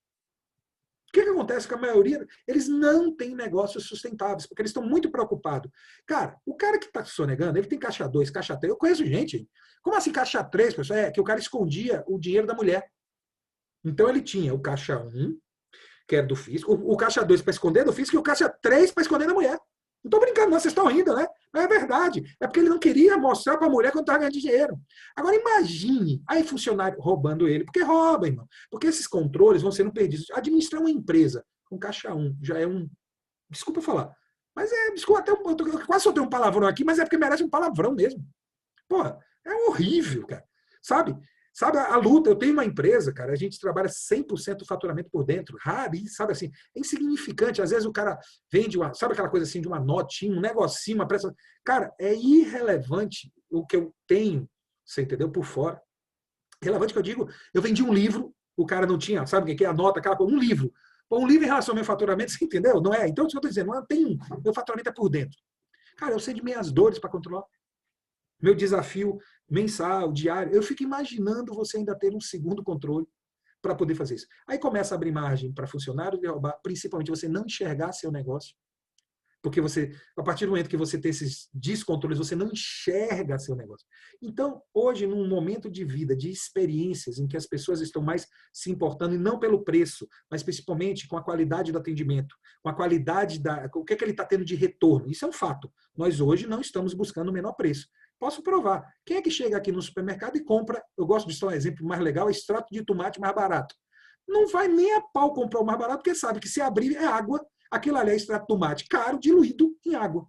O que acontece com a maioria? Eles não têm negócios sustentáveis, porque eles estão muito preocupados. Cara, o cara que está sonegando, ele tem caixa 2, caixa 3. Eu conheço gente, hein? Como assim caixa 3, pessoal? É que o cara escondia o dinheiro da mulher. Então ele tinha o caixa 1, que era do fisco, o caixa 2 para esconder do fisco e o caixa 3 para esconder da mulher. Não estou brincando, não, vocês estão rindo, né? Mas é verdade. É porque ele não queria mostrar para a mulher quando estava ganhando dinheiro. Agora imagine, aí funcionário roubando ele, porque rouba, irmão. Porque esses controles vão sendo perdidos. Administrar uma empresa com caixa 1 já é um... Desculpa falar. Mas desculpa, até eu quase soltei um palavrão aqui, mas é porque merece um palavrão mesmo. Porra, é horrível, cara. Sabe a luta? Eu tenho uma empresa, cara, a gente trabalha 100% do faturamento por dentro, raro, e sabe assim, é insignificante. Às vezes o cara vende sabe aquela coisa assim, de uma notinha, um negocinho, uma pressa. Cara, é irrelevante o que eu tenho, você entendeu? Por fora. Relevante que eu digo, eu vendi um livro, o cara não tinha, sabe o que é a nota, aquela coisa, um livro. Bom, um livro em relação ao meu faturamento, você entendeu? Não é? Então, o que eu estou dizendo, não tem meu faturamento é por dentro. Cara, eu sei de minhas dores para controlar. Meu desafio mensal, diário, eu fico imaginando você ainda ter um segundo controle para poder fazer isso. Aí começa a abrir margem para funcionário de roubar, principalmente você não enxergar seu negócio. Porque você, a partir do momento que você tem esses descontroles, você não enxerga seu negócio. Então, hoje, num momento de vida, de experiências, em que as pessoas estão mais se importando, e não pelo preço, mas principalmente com a qualidade do atendimento, com a qualidade o que ele está tendo de retorno. Isso é um fato. Nós hoje não estamos buscando o menor preço. Posso provar. Quem é que chega aqui no supermercado e compra, eu gosto de dar um exemplo mais legal, extrato de tomate mais barato. Não vai nem a pau comprar o mais barato, porque sabe que se abrir é água, aquilo ali é extrato de tomate caro, diluído em água.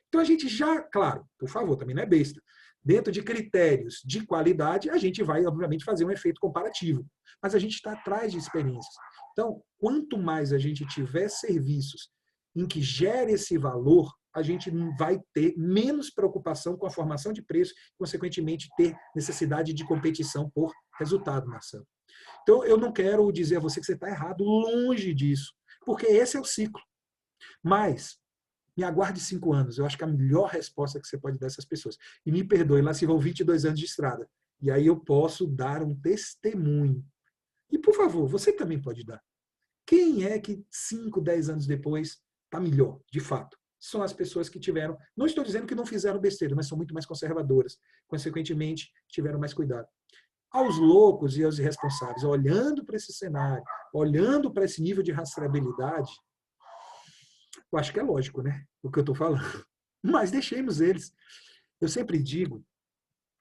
Então a gente já, claro, por favor, também não é besta. Dentro de critérios de qualidade, a gente vai, obviamente, fazer um efeito comparativo. Mas a gente está atrás de experiências. Então, quanto mais a gente tiver serviços em que gere esse valor, a gente vai ter menos preocupação com a formação de preço, consequentemente ter necessidade de competição por resultado, Marcelo. Então, eu não quero dizer a você que você está errado, longe disso, porque esse é o ciclo. Mas, me aguarde 5 anos, eu acho que a melhor resposta que você pode dar a essas pessoas. E me perdoe, lá se vão 22 anos de estrada. E aí eu posso dar um testemunho. E, por favor, você também pode dar. Quem é que 5, 10 anos depois está melhor, de fato? São as pessoas que tiveram, não estou dizendo que não fizeram besteira, mas são muito mais conservadoras. Consequentemente, tiveram mais cuidado. Aos loucos e aos irresponsáveis, olhando para esse cenário, olhando para esse nível de rastreabilidade, eu acho que é lógico, né? O que eu estou falando. Mas deixemos eles. Eu sempre digo,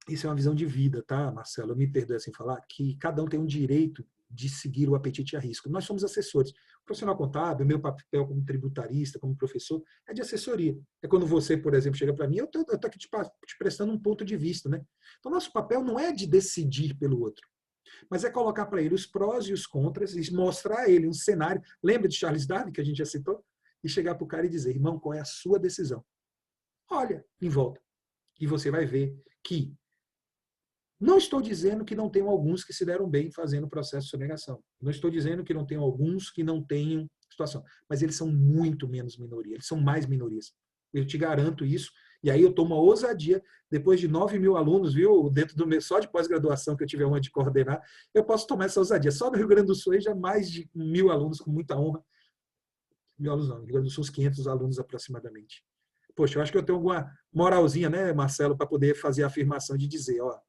isso é uma visão de vida, tá, Marcelo? Me perdoe assim falar, que cada um tem um direito de seguir o apetite a risco. Nós somos assessores. O profissional contábil, meu papel como tributarista, como professor, é de assessoria. É quando você, por exemplo, chega para mim, eu estou aqui te prestando um ponto de vista, né? Então, nosso papel não é de decidir pelo outro, mas é colocar para ele os prós e os contras e mostrar a ele um cenário. Lembra de Charles Darwin, que a gente já citou? E chegar para o cara e dizer, irmão, qual é a sua decisão? Olha em volta. E você vai ver que não estou dizendo que não tenham alguns que se deram bem fazendo o processo de sonegação. Não estou dizendo que não tenham alguns que não tenham situação. Mas eles são muito menos minoria. Eles são mais minorias. Eu te garanto isso. E aí eu tomo uma ousadia. Depois de 9.000 alunos, viu, dentro do meu, só de pós-graduação que eu tive uma de coordenar, eu posso tomar essa ousadia. Só no Rio Grande do Sul aí já mais de 1.000 alunos, com muita honra. 1.000 alunos não. No Rio Grande do Sul, uns 500 alunos aproximadamente. Poxa, eu acho que eu tenho alguma moralzinha, né, Marcelo, para poder fazer a afirmação de dizer, ó,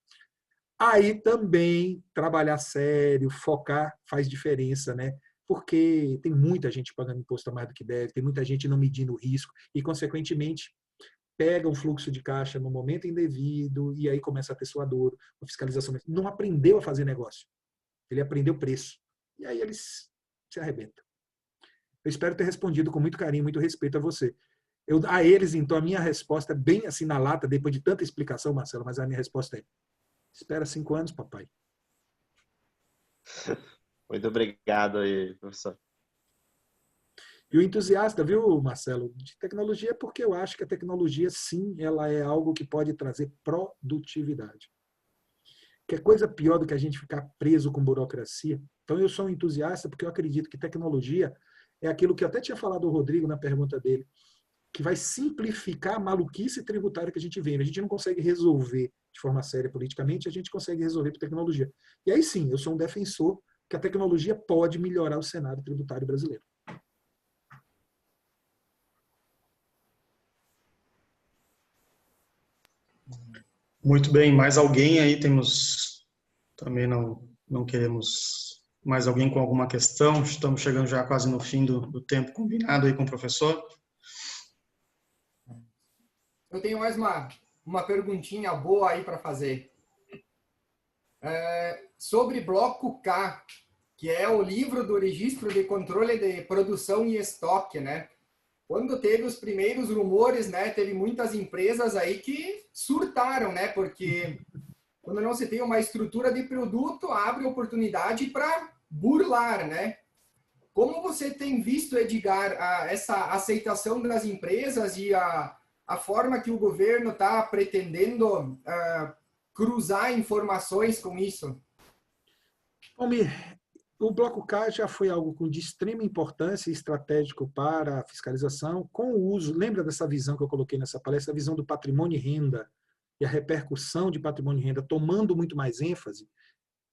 Aí também trabalhar sério, focar faz diferença, né? Porque tem muita gente pagando imposto a mais do que deve, tem muita gente não medindo o risco e, consequentemente, pega um fluxo de caixa no momento indevido e aí começa a ter sua dor, a fiscalização. Não aprendeu a fazer negócio. Ele aprendeu preço. E aí eles se arrebentam. Eu espero ter respondido com muito carinho, muito respeito a você. A eles, então, a minha resposta é bem assim na lata, depois de tanta explicação, Marcelo, mas a minha resposta é: espera 5 anos, papai. Muito obrigado aí, professor. E o entusiasta, viu, Marcelo, de tecnologia, porque eu acho que a tecnologia, sim, ela é algo que pode trazer produtividade. Que é coisa pior do que a gente ficar preso com burocracia. Então, eu sou um entusiasta porque eu acredito que tecnologia é aquilo que eu até tinha falado ao Rodrigo na pergunta dele, que vai simplificar a maluquice tributária que a gente vê. A gente não consegue resolver de forma séria politicamente, a gente consegue resolver por tecnologia. E aí sim, eu sou um defensor que a tecnologia pode melhorar o cenário tributário brasileiro. Muito bem, mais alguém aí? Temos, também não queremos mais alguém com alguma questão, estamos chegando já quase no fim do tempo combinado aí com o professor. Eu tenho mais uma perguntinha boa aí para fazer. Sobre Bloco K, que é o livro do Registro de Controle de Produção e Estoque, né? Quando teve os primeiros rumores, né, teve muitas empresas aí que surtaram, né? Porque quando não se tem uma estrutura de produto, abre oportunidade para burlar, né? Como você tem visto, Edgar, essa aceitação das empresas e a forma que o governo está pretendendo cruzar informações com isso? O Bloco K já foi algo de extrema importância e estratégico para a fiscalização, com o uso, lembra dessa visão que eu coloquei nessa palestra, a visão do patrimônio e renda, e a repercussão de patrimônio e renda tomando muito mais ênfase,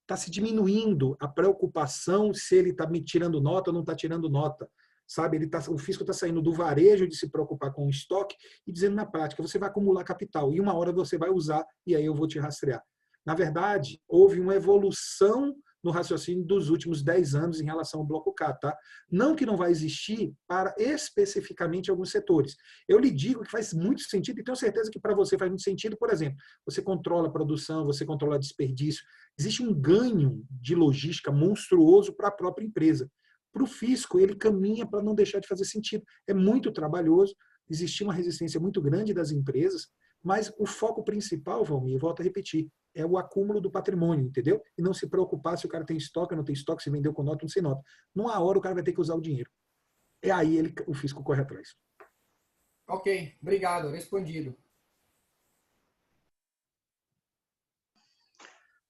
está se diminuindo a preocupação se ele está me tirando nota ou não está tirando nota. Sabe? O fisco está saindo do varejo de se preocupar com o estoque e dizendo na prática, você vai acumular capital e uma hora você vai usar e aí eu vou te rastrear. Na verdade, houve uma evolução no raciocínio dos últimos 10 anos em relação ao Bloco K, tá? Não que não vai existir para especificamente alguns setores. Eu lhe digo que faz muito sentido e tenho certeza que para você faz muito sentido, por exemplo, você controla a produção, você controla desperdício. Existe um ganho de logística monstruoso para a própria empresa. Para o fisco, ele caminha para não deixar de fazer sentido. É muito trabalhoso, existe uma resistência muito grande das empresas, mas o foco principal, Valmir, eu volto a repetir, é o acúmulo do patrimônio, entendeu? E não se preocupar se o cara tem estoque ou não tem estoque, se vendeu com nota ou não sem nota. Numa hora o cara vai ter que usar o dinheiro. É aí o fisco corre atrás. Ok, obrigado, respondido.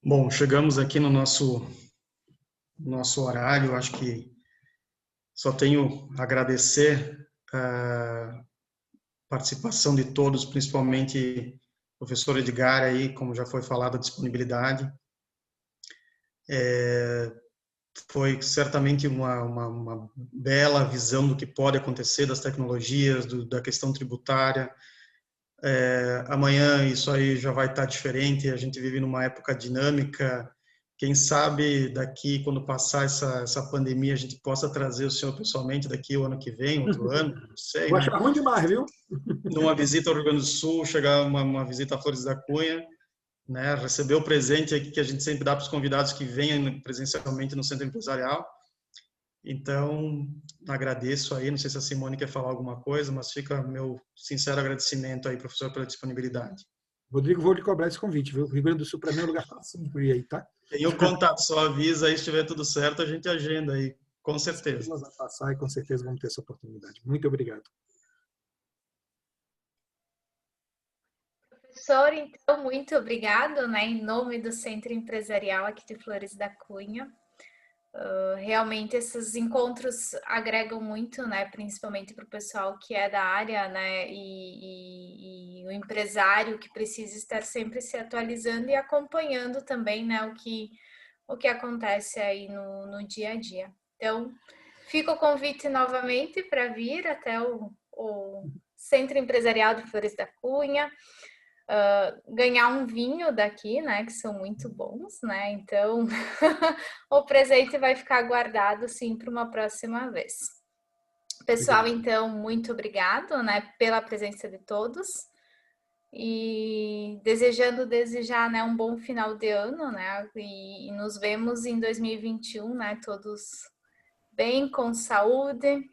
Bom, chegamos aqui no nosso horário, acho que só tenho a agradecer a participação de todos, principalmente o professor Edgar aí, como já foi falado, a disponibilidade. Foi certamente uma bela visão do que pode acontecer, das tecnologias, da questão tributária. Amanhã isso aí já vai estar diferente, a gente vive numa época dinâmica. Quem sabe daqui, quando passar essa pandemia, a gente possa trazer o senhor pessoalmente daqui o ano que vem, outro ano, não sei. Vou achar ruim demais, viu? Numa visita ao Rio Grande do Sul, chegar uma visita a Flores da Cunha, né, receber o presente aqui que a gente sempre dá para os convidados que venham presencialmente no Centro Empresarial. Então, agradeço aí, não sei se a Simone quer falar alguma coisa, mas fica meu sincero agradecimento aí, professor, pela disponibilidade. Rodrigo, vou lhe cobrar esse convite, viu? O Rio Grande do Sul, para mim, é um lugar fácil de ir aí, tá? Tem o contato, só avisa aí, se estiver tudo certo, a gente agenda aí, com certeza. Nós vamos passar e com certeza vamos ter essa oportunidade. Muito obrigado. Professor, então, muito obrigado, né, em nome do Centro Empresarial aqui de Flores da Cunha. Realmente esses encontros agregam muito, né, principalmente para o pessoal que é da área, né, e o empresário que precisa estar sempre se atualizando e acompanhando também, né, o que acontece aí no dia a dia. Então, fica o convite novamente para vir até o Centro Empresarial de Flores da Cunha. ganhar um vinho daqui, né, que são muito bons, né, então o presente vai ficar guardado, sim, para uma próxima vez. Pessoal, Obrigado. então, muito obrigado, né, pela presença de todos e desejando desde já, né, um bom final de ano, né, e nos vemos em 2021, né, todos bem, com saúde,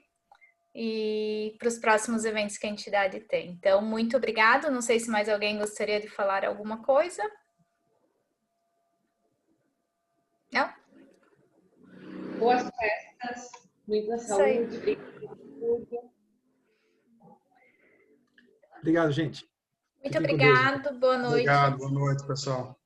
e para os próximos eventos que a entidade tem. Então, muito obrigado. Não sei se mais alguém gostaria de falar alguma coisa. Não? Boas festas, muita saúde. Obrigado, gente. Muito obrigado. Boa noite. Obrigado, boa noite, pessoal.